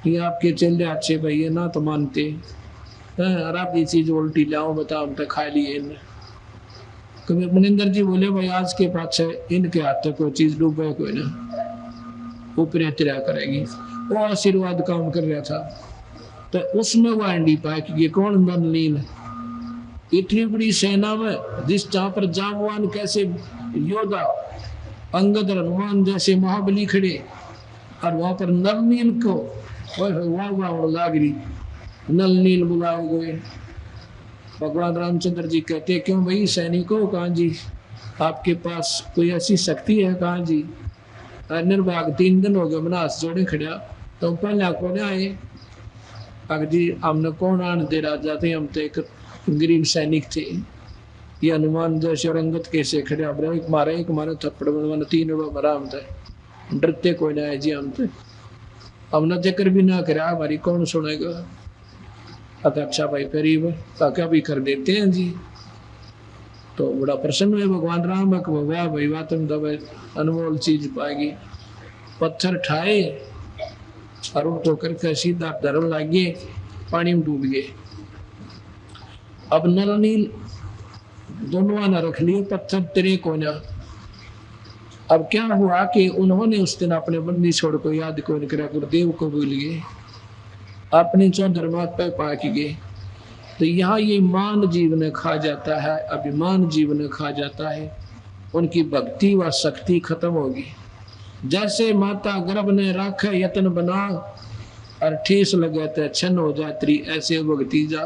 ये आपके चले अच्छे भैया ना तो मानते और आप ये चीज उल्टी लाओ बता हम तो खा लिए। कभी मुनिंदर जी बोले भाई आज के पास इनके हाथ तक कोई चीज डूबे कोई ना, ऊपर तिरा करेगी। वो आशीर्वाद काम कर रहा था तो उसमें वो अंडी पाया कि ये कौन नलनील, इतनी बड़ी सेना में जिस जहां पर जामवान कैसे योद्धा अंगद हनुमान जैसे महाबली खड़े और वहां पर नलनील को वाह वाह लाग रही, नलनील बुलाओ गए। भगवान रामचंद्र जी कहते क्यों भाई सैनिकों, कहाँ जी आपके पास कोई ऐसी शक्ति है, कहाँ जी। निर्भाग 3 दिन हो गए मना हाथ जोड़े खड़ा, तो पहले कौन आए, अगर जी हमने कौन आने दे राजा थे, हम तो एक गरीब सैनिक थे। ये हनुमान जैसे और अंगद कैसे खड़े, एक मारे थप्पड़ में 3 मरा, हम थे डरते कोई ना है जी, हम थे हमने जिक्र भी ना करा, हमारी कौन सुनेगा। अच्छा भाई करीब क्या भी कर देते हैं जी। तो बड़ा प्रसन्न हुए भगवान राम, वाह भाई वाह तुम तो अनमोल चीज पाएगी। पत्थर ठाए और उनको करके सीधा धर्म लागे, पानी में डूब गए। अब नल नील दोनों आना रख लिए, पत्थर तेरे को ना। अब क्या हुआ कि उन्होंने उस दिन अपने बंदी छोड़ को याद को करा, गुरुदेव को भूल गए, अपनी धर्मात्मा पाक गए। तो यहाँ ये मान जीवन खा जाता है, अभिमान जीवन खा जाता है, उनकी भक्ति व शक्ति खत्म होगी। जैसे माता गर्भ ने राखे यत्न बना और ठेस लगे तो छन हो जात्री, ऐसे भक्ति जा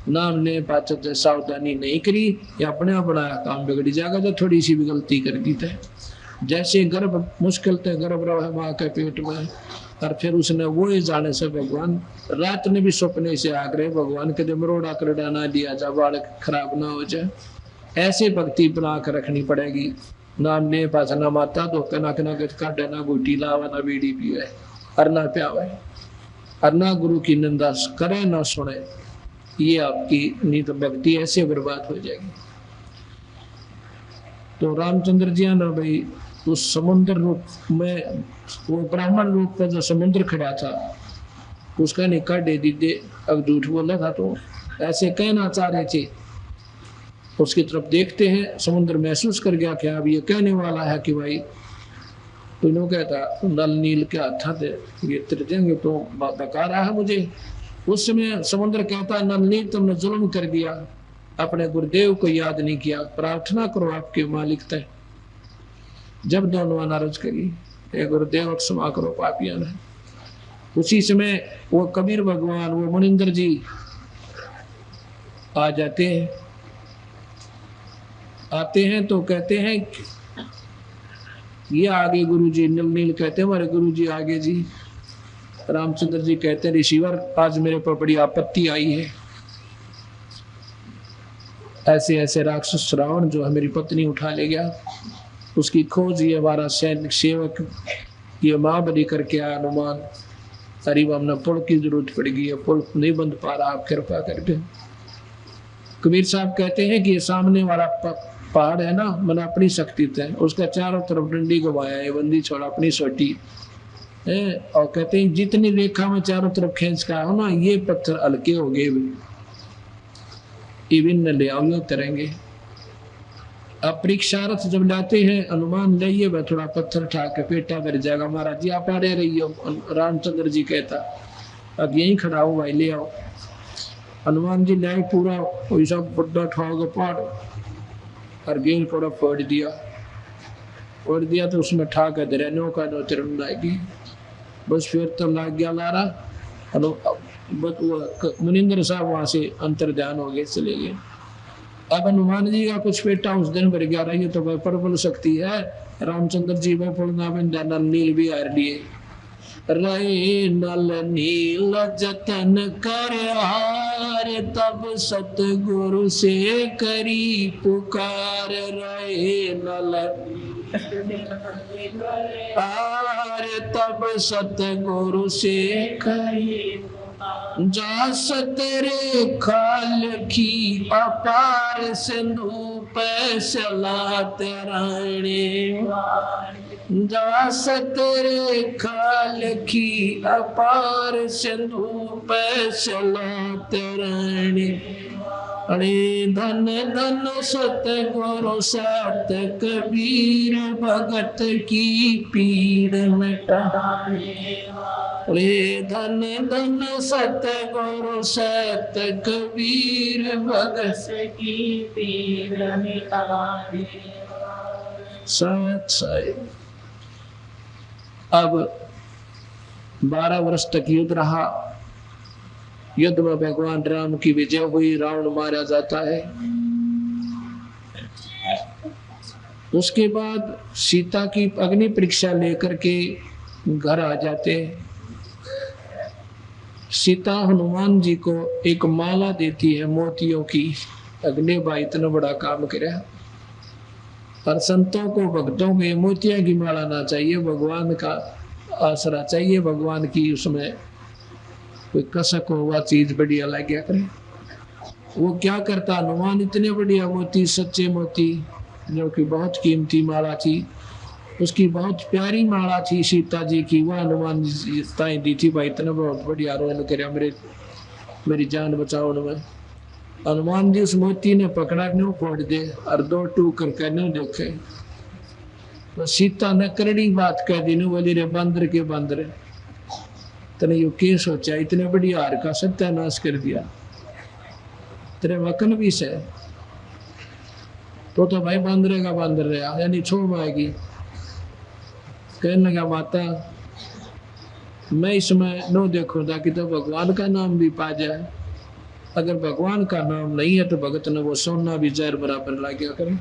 नाम ने पाचक सावधानी नहीं करी या अपने बड़ा काम बिगड़ी जाएगा जो थोड़ी सी भी गलती कर दी थे। जैसे गर्भ मुश्किल थे गर्भ रहा है माँ के पेट में, और फिर उसने वो ही जाने से भगवान रात ने भी सपने से आग्रह भगवान के मरोड़ा कर डाना दिया जा, बालक खराब ना हो जाए। ऐसे भक्ति बना कर रखनी पड़ेगी। नाम ने पास ना माता तो कना कना काटे ना गुटी लावा ना बीड़ी पीवे और ना प्यावे और ना गुरु की निंदा करे ना सुने, ये आपकी नीत भक्ति ऐसे बर्बाद हो जाएगी। तो रामचंद्र जी ने भाई उस समुद्र रूप में, वो ब्राह्मण रूप में जो समुद्र खड़ा था उसका निकाह दे दीजिए। अब झूठ बोला था तो ऐसे कहना चाह रहे थे, उसकी तरफ देखते हैं, समुद्र महसूस कर गया कि अब ये कहने वाला है कि भाई तो इन्हों कहता नल नील के हाथ थे ये त्रिजंग तो बका रहा है मुझे। उस समय समुद्र कहता है नल नील तुमने जुल्म कर दिया, अपने गुरुदेव को याद नहीं किया, प्रार्थना करो आपके मालिक तय। जब दोनों अनारज करी गुरुदेव क्षमा करो पापिया ने, उसी समय वो कबीर भगवान वो मुनिंदर जी आ जाते हैं। आते हैं तो कहते हैं ये आगे गुरु जी, नील कहते हैं हमारे गुरु जी आगे जी। रामचंद्र जी कहते हैं ऋषिवर आज मेरे पर बड़ी आपत्ति आई है, ऐसे ऐसे राक्षस रावण जो है मेरी पत्नी उठा ले गया, उसकी खोज ये हमारा सैनिक सेवक ये माँ बनी करके आया हनुमान, करीब हमने पुल की जरूरत पड़ गई है, पुल नहीं बंद पा रहा, आप कृपा करके। कबीर साहब कहते हैं कि ये सामने वाला पहाड़ है ना, मैंने अपनी शक्ति तय उसका चारों तरफ डंडी घुमाया है, बंदी छोड़ा अपनी सोटी है, और कहते हैं जितनी रेखा में चारों तरफ खींच का हो ना ये पत्थर हल्के हो गए, इविन ले आओ तरेंगे। अब परीक्षार्थ जब लाते हैं हनुमान लाइए, वह थोड़ा पत्थर उठा के पेटा भर जाएगा। महाराज जी आप आड़े रही हो। रामचंद्र जी कहता अब यहीं खड़ा हो भाई, ले आओ। हनुमान जी लाए पूरा वैसा बड़ा ठाओगे पहाड़ और गेल थोड़ा फोड़ दिया तो उसमें ठा कर दे रहे का नो तिरन लाएगी। बस फिर तो लाग गया लारा। मुनिंदर साहब वहां से अंतर ध्यान हो गए, चले गए। अब हनुमान जी का कुछ बेटा उस दिन भर गया रही तो वह प्रबल शक्ति है। रामचंद्र जी वह पुलना बंदा नील भी हार लिए। रहे नल नील जतन कर हार, तब सतगुरु से करी पुकार। रहे नल हार, तब सतगुरु से करी जा सतरे खाल की अपार, सिंधु पे सलात राणे। जा सतरे खाल की अपार, सिंधु पे सलात राणे। अरे धन धन सतगुरु सात कबीर, भगत की पीड़ मिटाए। अरे धन धन सतगुरु सात कबीर, भगत की पीड़ मिटाए। साहब अब 12 वर्ष तक युद्ध रहा। युद्ध में भगवान राम की विजय हुई, रावण मारा जाता है। उसके बाद सीता की अग्नि परीक्षा लेकर के घर आ जाते हैं। सीता हनुमान जी को एक माला देती है मोतियों की। अग्नि भाई इतना बड़ा काम करे। और संतों को भक्तों को मोतिया की माला ना चाहिए, भगवान का आसरा चाहिए। भगवान की उसमें कोई कसक हो, वह चीज बढ़िया लग गया करे। वो क्या करता, हनुमान इतने बढ़िया मोती, सच्चे मोती जो कि बहुत कीमती माला थी, उसकी बहुत प्यारी माला थी सीता जी की, वह हनुमान जी ताई दी थी। भाई इतना बहुत बढ़िया रोन करे, मेरी जान बचाओ उनमें। हनुमान जी उस मोती ने पकड़ा क्यों फोड़ दे और 2 टूक करके नहीं देखे। तो सीता ने करड़ी बात कह दी, बोली रे बंदर के बंदर, तने यो के सोचा, इतने बड़ी हार का सत्यानाश कर दिया, तेरे वकन भी से तो भाई बंदरे का बंदर रहा, यानी छोड़ आएगी। कहने लगा माता मैं इसमें नो देखो ताकि तो भगवान का नाम भी पा जाए। अगर भगवान का नाम नहीं है तो भगत ने वो सोना भी जहर बराबर ला गया करे।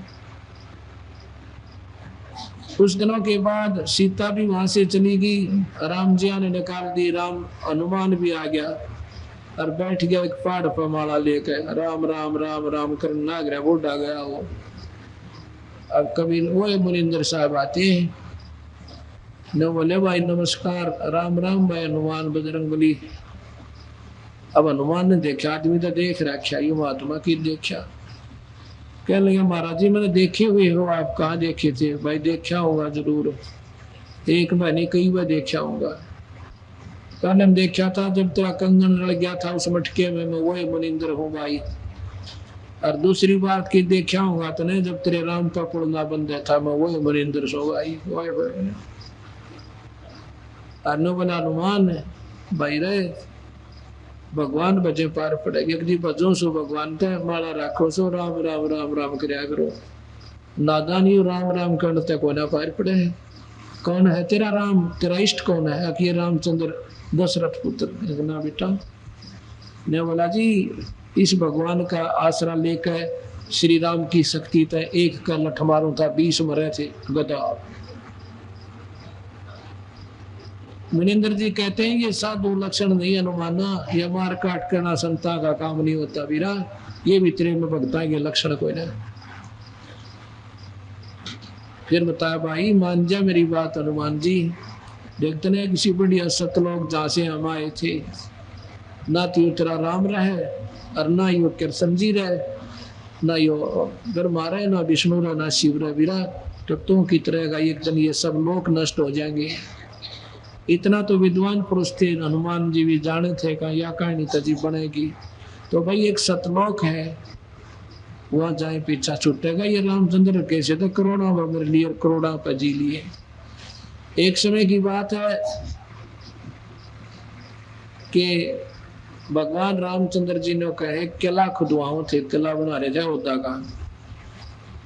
कुछ दिनों के बाद सीता भी वहां से चली गई, राम जी ने निकाल दी। राम हनुमान भी आ गया और बैठ गया एक पहाड़ पर माला लेकर, राम राम राम राम कर नाग रहा, बूढ़ा गया वो। अब कभी वो मुनिंदर साहब आते हैं न, बोले भाई नमस्कार, राम राम भाई हनुमान बजरंगबली। अब हनुमान ने देखा, आदमी तो देख रखा, ये महात्मा की देखा। कहने लगे महाराज जी मैंने देखे हुए हो, आप कहाँ देखे थे? भाई देखा होगा जरूर, एक महीने कई बार देखा होगा। पहले हम देखा था जब तेरा कंगन रड़ गया था उस मटके में, मैं वही मुनिंदर हूँ भाई। और दूसरी बात की देखा होगा तो नहीं, जब तेरे राम का पुड़ना बंद था, मैं वही मुनिंदर सो भाई। बोला हनुमान भाई रहे भगवान बजे पार पड़ेगी, जी बजो सो भगवान ते माला राखो सो राम राम राम राम करया करो। नादानी राम राम करते को ना पार पड़े। कौन है तेरा राम, तेरा इष्ट कौन है? कि रामचंद्र दशरथ पुत्र ना बेटा। ने बोला जी इस भगवान का आसरा लेकर श्री राम की शक्ति तय एक का लठ मारू था, 20 मरे थे गदा। मुनिंदर जी कहते हैं ये साधु लक्षण नहीं हनुमाना, ये मार काट करना संता का काम नहीं होता वीरा, ये भी तेरे में भगता के लक्षण कोई ना। फिर बताया भाई मान जा मेरी बात हनुमान जी, देखते नहीं किसी बढ़िया सतलोक जहाँ से हम आए थे, ना तो तेरा राम रहे और ना यो कृष्ण जी रहे, ना यो ब्रह्मा रहे, ना विष्णु रहे, ना शिव रहे वीरा। तो तुम की तरह का एक दिन ये सब लोक नष्ट हो जाएंगे। इतना तो विद्वान पुरुष थे, हनुमान जी भी जाने थे का या कहानी तजी बनेगी। तो भाई एक सतलोक है वहां जाए पीछा छूटेगा। ये रामचंद्र कैसे थे, करोड़ों में मेरे लिए, करोड़ों पे जी लिए। एक समय की बात है कि भगवान रामचंद्र जी ने कहे किला खुदवाओ थे, किला बना रहे थे होता का,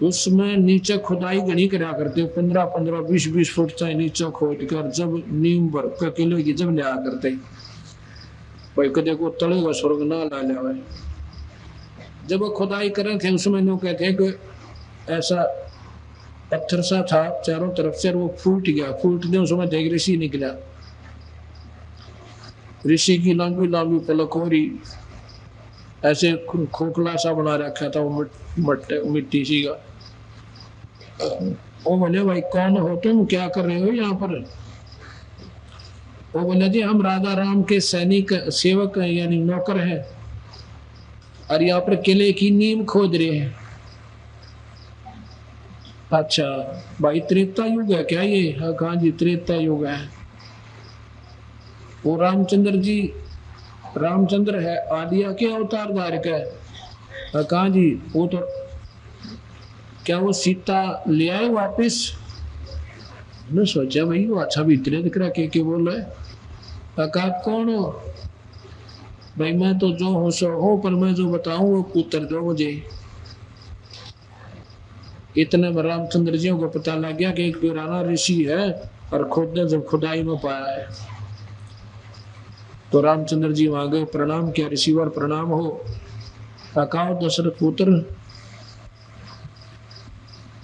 उसमें नीचे खुदाई घनी करा करते, 15-15, 20-20 फुट चाहे नीचे खोद कर जब नीम भर के किले की जब लिया करते भाई, कदे को तले का स्वर्ग ना ला लिया। जब वो खुदाई करे थे उसमें लोग कहते हैं कि ऐसा पत्थर सा था चारों तरफ से, वो फूट गया, फूटने उसमें एक ऋषि निकला। ऋषि की लंबी लंबी पलक हो रही, ऐसे खोखला सा बना रखा था वो मिट्टी सी का। वो बोले भाई कौन हो तुम, क्या कर रहे हो यहाँ पर? वो बोले जी हम राजा राम के सैनिक सेवक हैं, यानी नौकर हैं, और यहाँ पर किले की नींव खोद रहे हैं। अच्छा भाई त्रेता युग है क्या ये? हाँ कहाँ जी त्रेता युग है। वो रामचंद्र जी, रामचंद्र है आदिया के अवतार धारक है। कहाँ जी? वो तो क्या वो सीता ले आए वापिस? ने सोचा भाई वो अच्छा भीतरे दिख रहा, के बोल रहे? कहा कौन हो? भाई मैं तो जो हो सो हो, पर मैं जो बताऊं वो उत्तर दो मुझे। इतने में रामचंद्र जी को पता लग गया कि एक पुराना ऋषि है और खुद ने जब खुदाई में पाया है। तो रामचंद्र जी वहां गए, प्रणाम किया, ऋषिवर प्रणाम हो। कहा दशरथ पुत्र,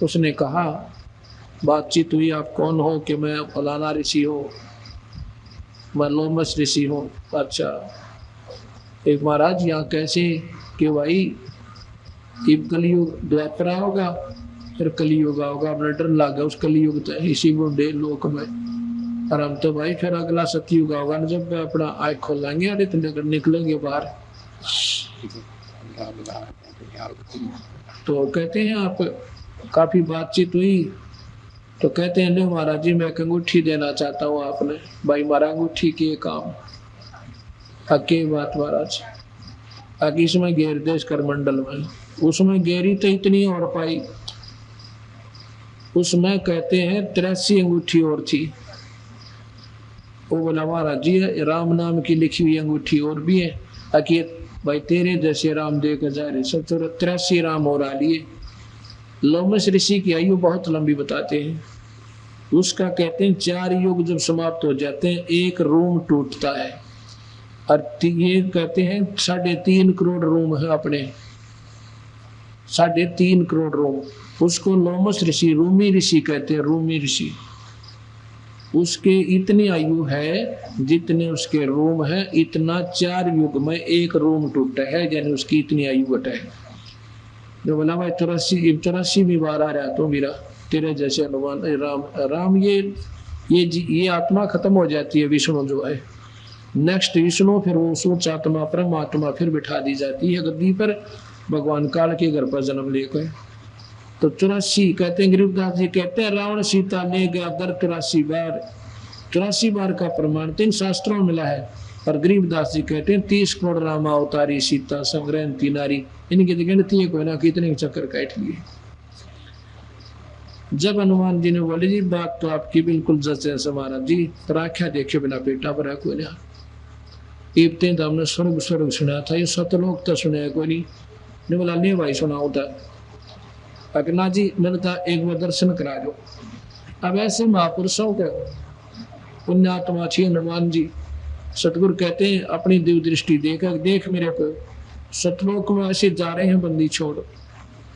उसने कहा बातचीत हुई, आप कौन हो? कि मैं फलाना ऋषि हो, मैं लोमस ऋषि हूँ। अच्छा एक महाराज यहाँ कैसे? कि भाई इब कलयुग द्वापरा होगा, फिर कलयुग होगा, अपना डर लग गया उस कलयुग तक इसी बुढ़े लोक में, और हम तो भाई फिर अगला सतयुग होगा ना, जब अपना आँख खोलेंगे अरे तो निकलेंगे बाहर। तो कहते हैं आप काफी बातचीत हुई, तो कहते हैं नहीं महाराज जी मैं एक अंगूठी देना चाहता हूँ आपने। भाई मारा अंगूठी के काम हके बात महाराज, आगे इसमें घेर देश कर मंडल में, उसमें घेरी तो इतनी और पाई, उसमें कहते हैं 83 अंगूठी और थी। वो बोला महाराज जी राम नाम की लिखी हुई अंगूठी और भी है, ताकि भाई तेरे जैसे राम देकर जा रहे, सब 83 राम और आ लिए। लोमस ऋषि की आयु बहुत लंबी बताते हैं, उसका कहते हैं 4 युग जब समाप्त हो जाते हैं एक रूम टूटता है, और ये कहते हैं 3.5 करोड़ रूम है अपने, 3.5 करोड़ रूम, उसको लोमस ऋषि रूमी ऋषि कहते हैं, रूमी ऋषि। उसके इतनी आयु है जितने उसके रूम है, इतना 4 युग में एक रूम टूटा है, यानी उसकी इतनी आयु घटा है। जो बोला भाई 84 बार आ रहा तो मेरा तेरे जैसे हनुमान राम ये आत्मा खत्म हो जाती है, विष्णु जो है नेक्स्ट विष्णु, फिर वो सूच आत्मा परमात्मा फिर बिठा दी जाती है गद्दी पर, भगवान काल के घर पर जन्म लेकर। तो 84 कहते हैं, गरीबदास जी कहते हैं रावण सीता ले गया दर 83 बार, 84 बार का प्रमाण 3 शास्त्रों में मिला है। और गरीबदास जी कहते हैं 30 करोड़ रामा अवतारी सीता संग्रहण नारी, इनकी गिनती है कोई ना कितने चक्कर काट लिए। जब हनुमान जी ने बोले जी बात तो आपकी बिल्कुल जैसे समारा जी, राख्या देखे बिना बेटा पर कोई ना, इबते तो हमने स्वर्ग स्वर्ग सुना था, ये सतलोक तो सुना कोई नहीं। ने बोला नहीं भाई सुनाओ था, अगना जी मैंने कहा एक बार दर्शन करा दो। अब ऐसे महापुरुषों के पुण्यात्मा छी हनुमान जी, सतगुरु कहते हैं अपनी दिव्य दृष्टि देख मेरे को सतलोक में ऐसे जा रहे हैं बंदी छोड़,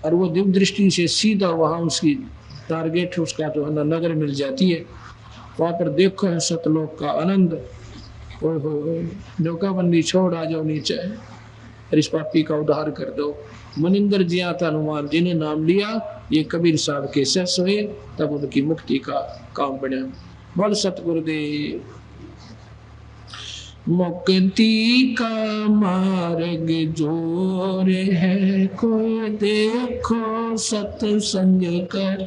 और वो दिव्य दृष्टि से सीधा वहां उसकी टारगेट उसका तो नगर मिल जाती है, वहां पर देखो है सतलोक का आनंद। ओए हो नौका बंदी छोड़ आ जाओ नीचे, इस पापी का उद्धार कर दो। मनिंदर जी आता हनुमान जी ने नाम लिया, ये कबीर साहब के शिष्य हुए, तब उनकी मुक्ति का काम बना। बोल सतगुरुदेव। मुक्ति का मार्ग जोर है, कोई देखो सत्संग कर,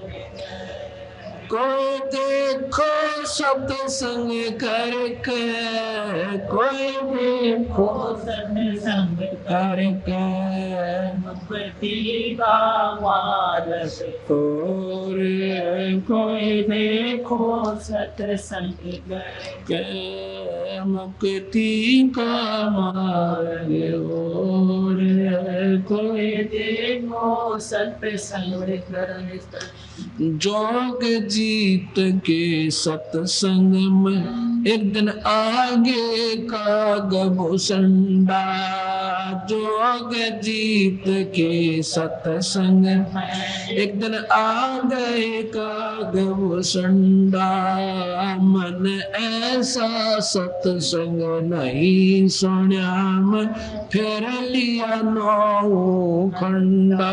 कोई देखो सत्संग करके, कोई देखो सत्संग करके मुक्ति का मार्ग और कोई देखो सत्संग के मुक्ति का मार्ग और कोई देखो सत्संग जोग जीत के सत्संग में एक दिन आगे का गभूषंडा जोग जीत के सत्संग में एक दिन आगे का गभूषंडा मन ऐसा सत्संग नहीं सुना मैं फिर लिया नौ खंडा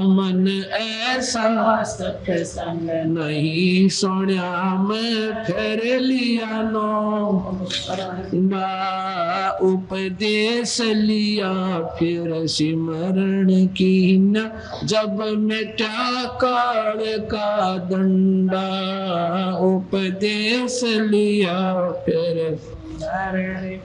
मन ऐसा सत्संग नहीं सुना मैं फिर लिया नौ बा उपदेश लिया फिर सिमरण की न जब मिटा काल का दंडा उपदेश लिया फिर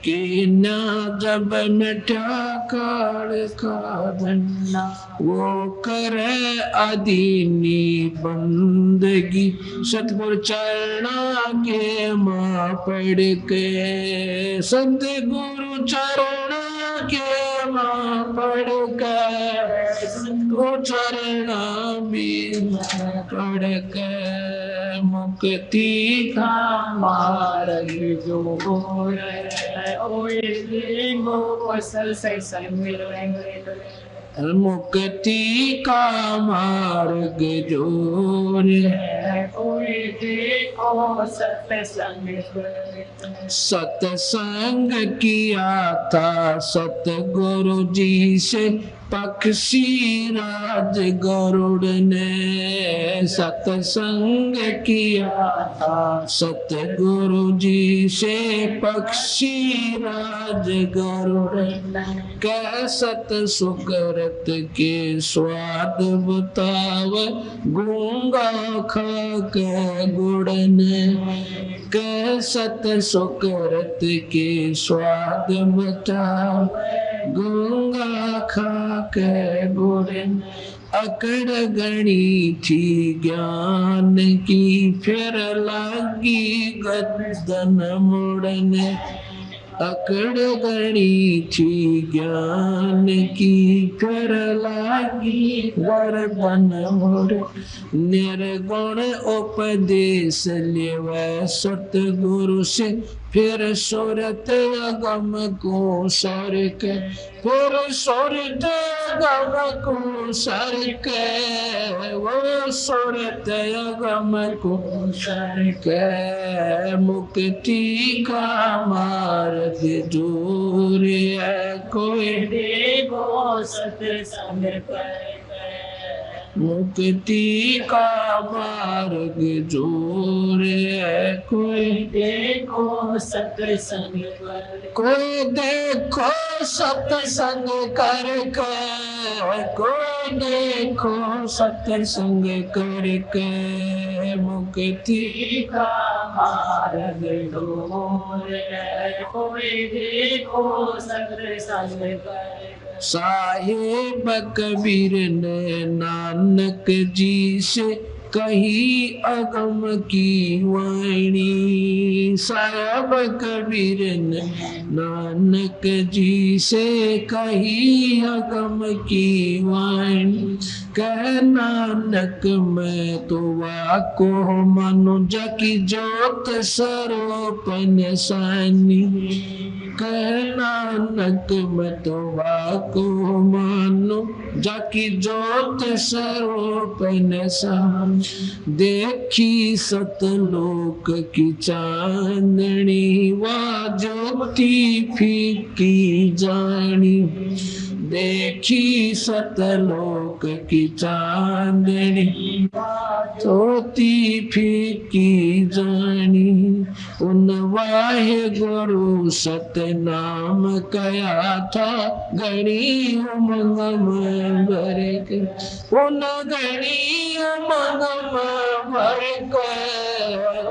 कि ना जब मिटा काल का दंडा वो करे आदीनी बंदगी सतगुरु चरणा के माँ पढ़ के सतगुरु चरणा के माँ पढ़ के सतगुरु चरणा भी पढ़ के मुक्ति का मार्ग जो मुक्ति का मार्ग जोर सत्संग किया था सतगुरु जी से पक्षी राज गरुड़ ने सत्संग किया था सतगुरु जी से पक्षी राज गरुड़ कै सत सुकरत के स्वाद बताव गूंगा खा के गुड़ ने कै सत सुकरत के स्वाद बताव गूंगा खा के गुड़ अकड़ गणी थी ज्ञान की फिर लागी गर्दन मुड़ने अकड़ गणी थी ज्ञान की फिर लागी गर्दन मुड़ निर्गुण उपदेश लेव सतगुरु से फिर सुरत अगम को सर के फिर सुरत अगम को सर के वो सुरत अगम को सर के मुक्ति का मार्ग दूर है कोई देखो सत्संग मुक्ति का मार्ग जोर है कोई देखो सत्संग कोई देखो सत्संग करके कोई देखो सत्संग करके मुक्ति का मार्ग दूर है कोई देखो सत्संग साहिब कबीर ने नानक जी से कही अगम की वाणी साहिब कबीर ने नानक जी से कही अगम की वाणी कह नानक मैं तो वाको मनुज की ज्योत स्वरूप निशानी कह नानक मैं तो वाको मानो जाकी ज्योत स्वरूप निशान देखी सतलोक की चांदनी वा ज्योति फीकी जानी देखी सतलोक की चांदनी ज्योति फीकी जानी उन वाहे गुरु सतनाम कया था गणी उमंग में भर के उन गणी उमंग में भर के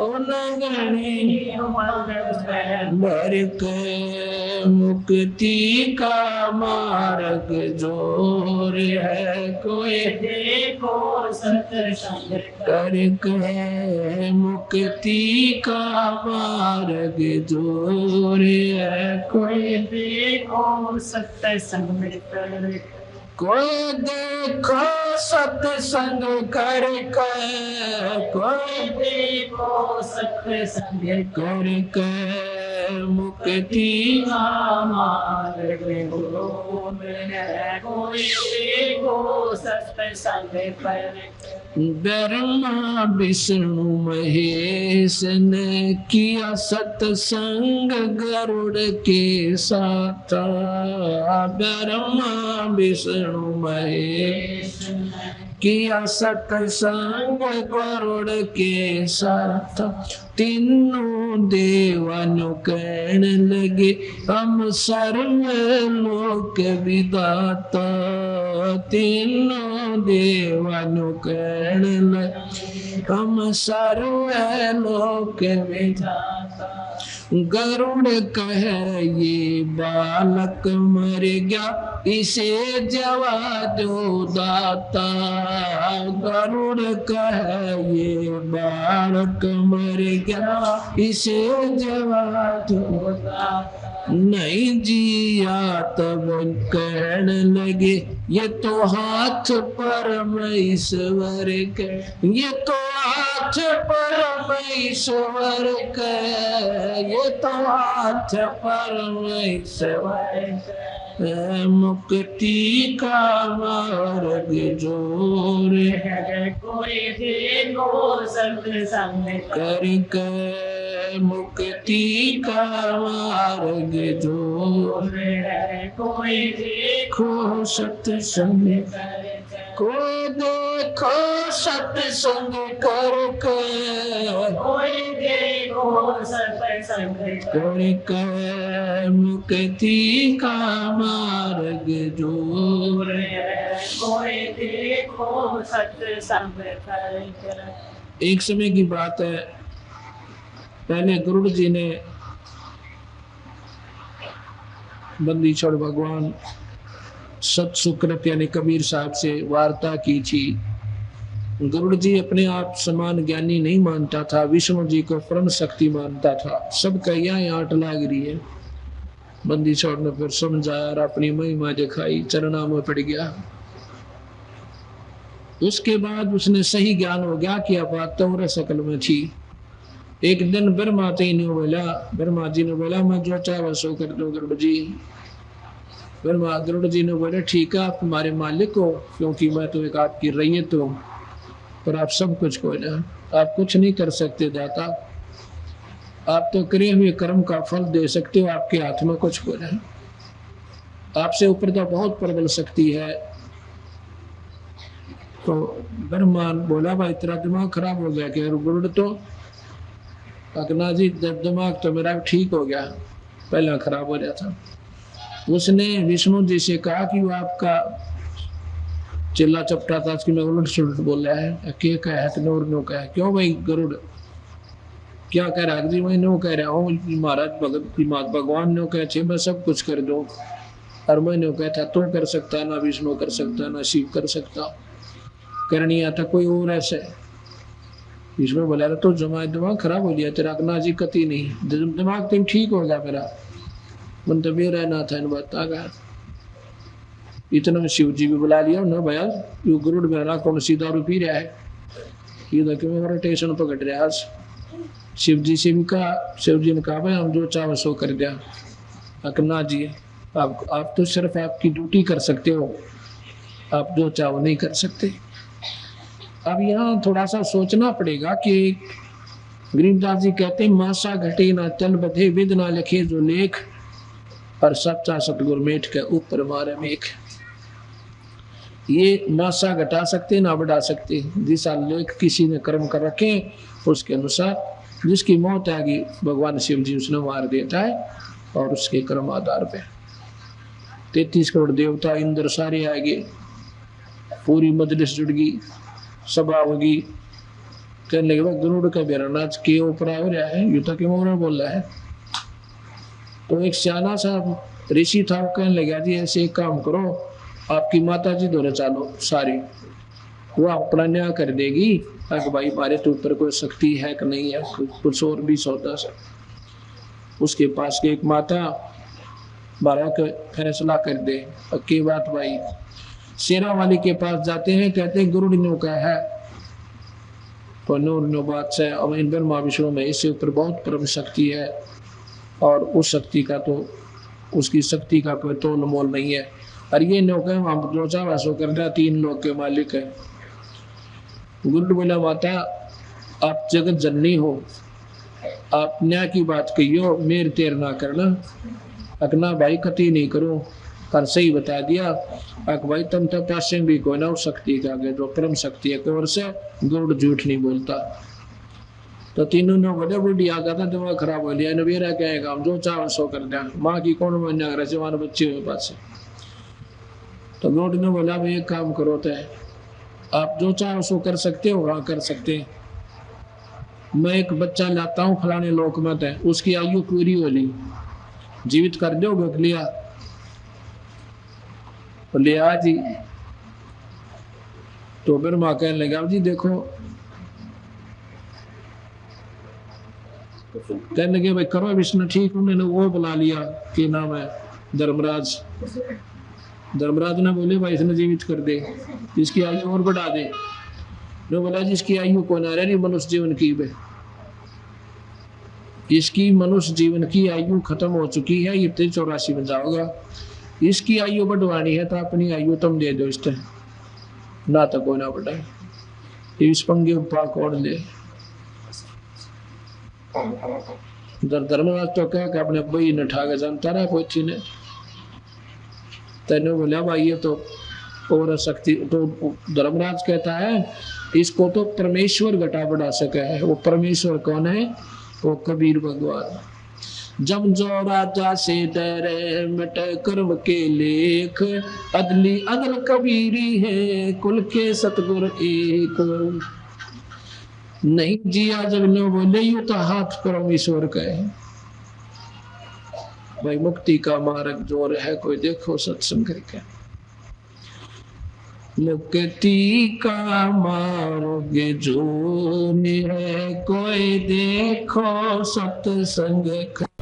उन गणी भर के मुक्ति का मार्ग जोर है कोई देखो सत्संग करके मुक्ति का मार्ग जोर है कोई देखो सत्संग कर कोई देखो सत्संग करके कोई देखो सत्संग करके मुक्ति मार्ग कोई देखो सत्संग पर ब्रह्मा विष्णु महेश ने किया सत्संग गरुड़ के साथ ब्रह्मा विष्णु महेश किया सत्संग गरुड़ के साथ तीनों देवानु कहने लगे हम सर्व लोक विदाता तीनों देवानु कहने लगे हम सर्व लोक विदाता गरुड़ कहे ये बालक मर गया इसे जवा दो दाता गरुड़ कहे ये बालक मर गया इसे जवा दो दाता नहीं जिया तब कहने लगे ये तो हाथ परमेश्वर के ये तो हाथ परमेश्वर के ये तो हाथ परमेश्वर के मुक्ति का मार्ग जोर है कोई देखो सत्संग करके मुक्ति का मार्ग जोर है कोई देखो सत्संग कोई देखो सत्संग करके कोई देखो सत्संग करके मुक्ति का मार्ग जोर कोई देखो सत्संग कर एक समय की बात है पहले गुरु जी ने बंदी छोड़ भगवान सत सुकृत यानी कबीर साहब से वार्ता की थी। गुरु जी अपने आप समान ज्ञानी नहीं मानता था, विष्णु जी को परम शक्ति मानता था। सब कहिया आट लाग रही है। बंदी छोड़ ने फिर समझाया और अपनी महिमा दिखाई, चरणा में पड़ गया। उसके बाद उसने सही ज्ञान हो गया कि अब बात तो सकल में थी। एक दिन ब्रह्मा जी ने बोला मैं जो चाहे सो कर दो गुरु जी। गुरु जी ने बोले ठीक है आप तुम्हारे मालिक हो, क्योंकि मैं तो एक आपकी रैयत हूँ, पर आप सब कुछ को ना, आप कुछ नहीं कर सकते दाता। आप तो करे हुए कर्म का फल दे सकते हो, आपके हाथ में कुछ को ना। आपसे ऊपर तो बहुत प्रबल शक्ति है। तो ब्रह्मान बोला भाई तेरा दिमाग खराब हो गया क्या? गुरु तो अकना जी दिमाग तो मेरा ठीक हो गया, पहला खराब हो गया था। उसने विष्णु जी से कहा कि वो आपका चिल्ला चपटा था कि मैं उलट सुलट बोल रहा है, क्या कहा है नूर नो कहा, क्यों भाई गरुड़ क्या कह रहा है जी? मैं नो कह रहा हूँ महाराज भगवान ने कहे थे मैं सब कुछ कर दूं, और मैंने कहा था तू कर सकता ना विष्णु कर सकता ना शिव कर सकता, करनी आता कोई और ऐसे। विष्णु बोला तो दिमाग खराब हो गया तेरा, अकना जी कति नहीं, दिमाग तुम ठीक हो गया मेरा, मन तो मेरा ना था इन बात आ गया। इतना शिव जी भी बुला लिया ना भैया, यू गुरुड़ मेरा कौन सीधा दारू पी रहा है, ये तो मेरा टेंशन पकड़ रहा है। शिव जी से भी कहा, शिव जी ने कहा भाई हम जो चाहो सो कर दिया। अकना जी आप तो सिर्फ आपकी ड्यूटी कर सकते हो, आप जो चाहो नहीं कर सकते। अब यहाँ थोड़ा सा सोचना पड़ेगा कि गरीबदास जी कहते हैं मासा घटे ना तल बधे विद ना लिखे जो लेख, और सच्चा सतगुर मेट के ऊपर मारे मेख। ये मासा घटा सकते ना बढ़ा सकते, जिस लेख किसी ने कर्म कर रखे उसके अनुसार जिसकी मौत आएगी भगवान शिव जी उसने मार देता है, और उसके कर्म आधार पे 33 करोड़ देवता इंद्र सारे आएंगे, पूरी मजलिस जुड़ गई, सभा होगी। कहने लगे गरुड़ का बेरनाच के ऊपर हो रहा है, यू तो क्यों बोल रहा है। तो एक सियाना सा ऋषि था, वो कहने लगा जी ऐसे एक काम करो, आपकी माता जी दौरे चालो सारी, वो अपना न्याय कर देगी। अगर भाई हमारे तो ऊपर कोई शक्ति है कि नहीं है, कुछ और भी सौदा सा। उसके पास के एक माता बारह का फैसला कर दे। अक्की बात भाई शेरा वाली के पास जाते हैं, कहते हैं गुरु नो का है तो नो बात से अब इन ब्रह्मा विष्णु में इससे ऊपर बहुत परम शक्ति है, और उस शक्ति का तो उसकी शक्ति का कोई तोल मोल नहीं है। और ये नौका हम जो चाहे सो करना, 3 लोक के मालिक है। गुरु बोला माता आप जगत जननी हो, आप न्याय की बात कहियो, मेर तेर ना करना। अकना भाई कति नहीं करो, पर सही बता दिया। अक भाई तुम तो पैसे भी कोई ना उस शक्ति का आगे जो परम शक्ति है कौर से गुरु झूठ नहीं बोलता। तो तीनों ने बड़े बुढ़ी आ गया था, दिमाग खराब हो लिया। नबीरा कहेगा हम जो चाहे सो कर दिया, माँ की कौन बनना कर रहे हमारे बच्चे हुए पास से। तो गुरु ने बोला भाई एक काम करो, तो आप जो चाहे सो कर सकते हो, हाँ कर सकते हैं। मैं एक बच्चा लाता हूँ फलाने लोक में, है उसकी आयु पूरी हो ली, जीवित कर दोगे? लिया तो लिया जी। तो फिर माँ कहने लगा जी देखो, कहने लगे भाई करो विष्णु ठीक। उन्होंने वो बुला लिया, कि नाम है धर्मराज। धर्मराज ने बोले भाई इसने जीवित कर दे, इसकी आयु और बढ़ा दे। जो बोला जिसकी आयु को ना रही मनुष्य जीवन की बे, इसकी मनुष्य जीवन की आयु खत्म हो चुकी है, ये 84 में जाओगा। इसकी आयु बढ़वानी है तो अपनी आयु तुम दे दो, इस ना तो कोई ना बढ़ाए। इस पंगे उपा कौन दे? धर्मराज तो कह के अपने भाई ने ठाके जानता रहा कोई थी ने। तेने बोला भाई ये तो और शक्ति, तो धर्मराज कहता है इसको तो परमेश्वर घटा बढ़ा सके है। वो परमेश्वर कौन है? वो कबीर भगवान। जब जो राजा से डरे मिट कर्म के लेख, अदली अदल कबीरी है कुल के सतगुर एक। नहीं जिया जब लो बोले यू तो हाथ परमेश्वर का है। भाई मुक्ति का मार्ग जोर है, कोई देखो सत्संग करके। मुक्ति का मार्ग जोर है, कोई देखो सत्संग करके।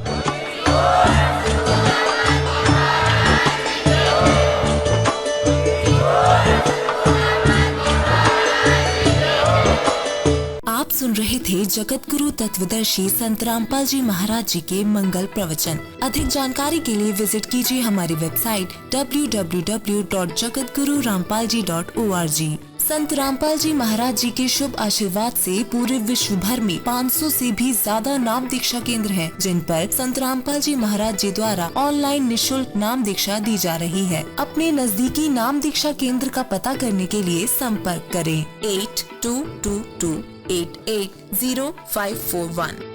आप सुन रहे थे जगत गुरु तत्वदर्शी संत रामपाल जी महाराज जी के मंगल प्रवचन। अधिक जानकारी के लिए विजिट कीजिए हमारी वेबसाइट www.jagatgururampalji.org। संत रामपाल जी महाराज जी के शुभ आशीर्वाद से पूरे विश्व भर में 500 से भी ज्यादा नाम दीक्षा केंद्र हैं, जिन पर संत रामपाल जी महाराज जी द्वारा ऑनलाइन निशुल्क नाम दीक्षा दी जा रही है। अपने नजदीकी नाम दीक्षा केंद्र का पता करने के लिए संपर्क करें 8222880541।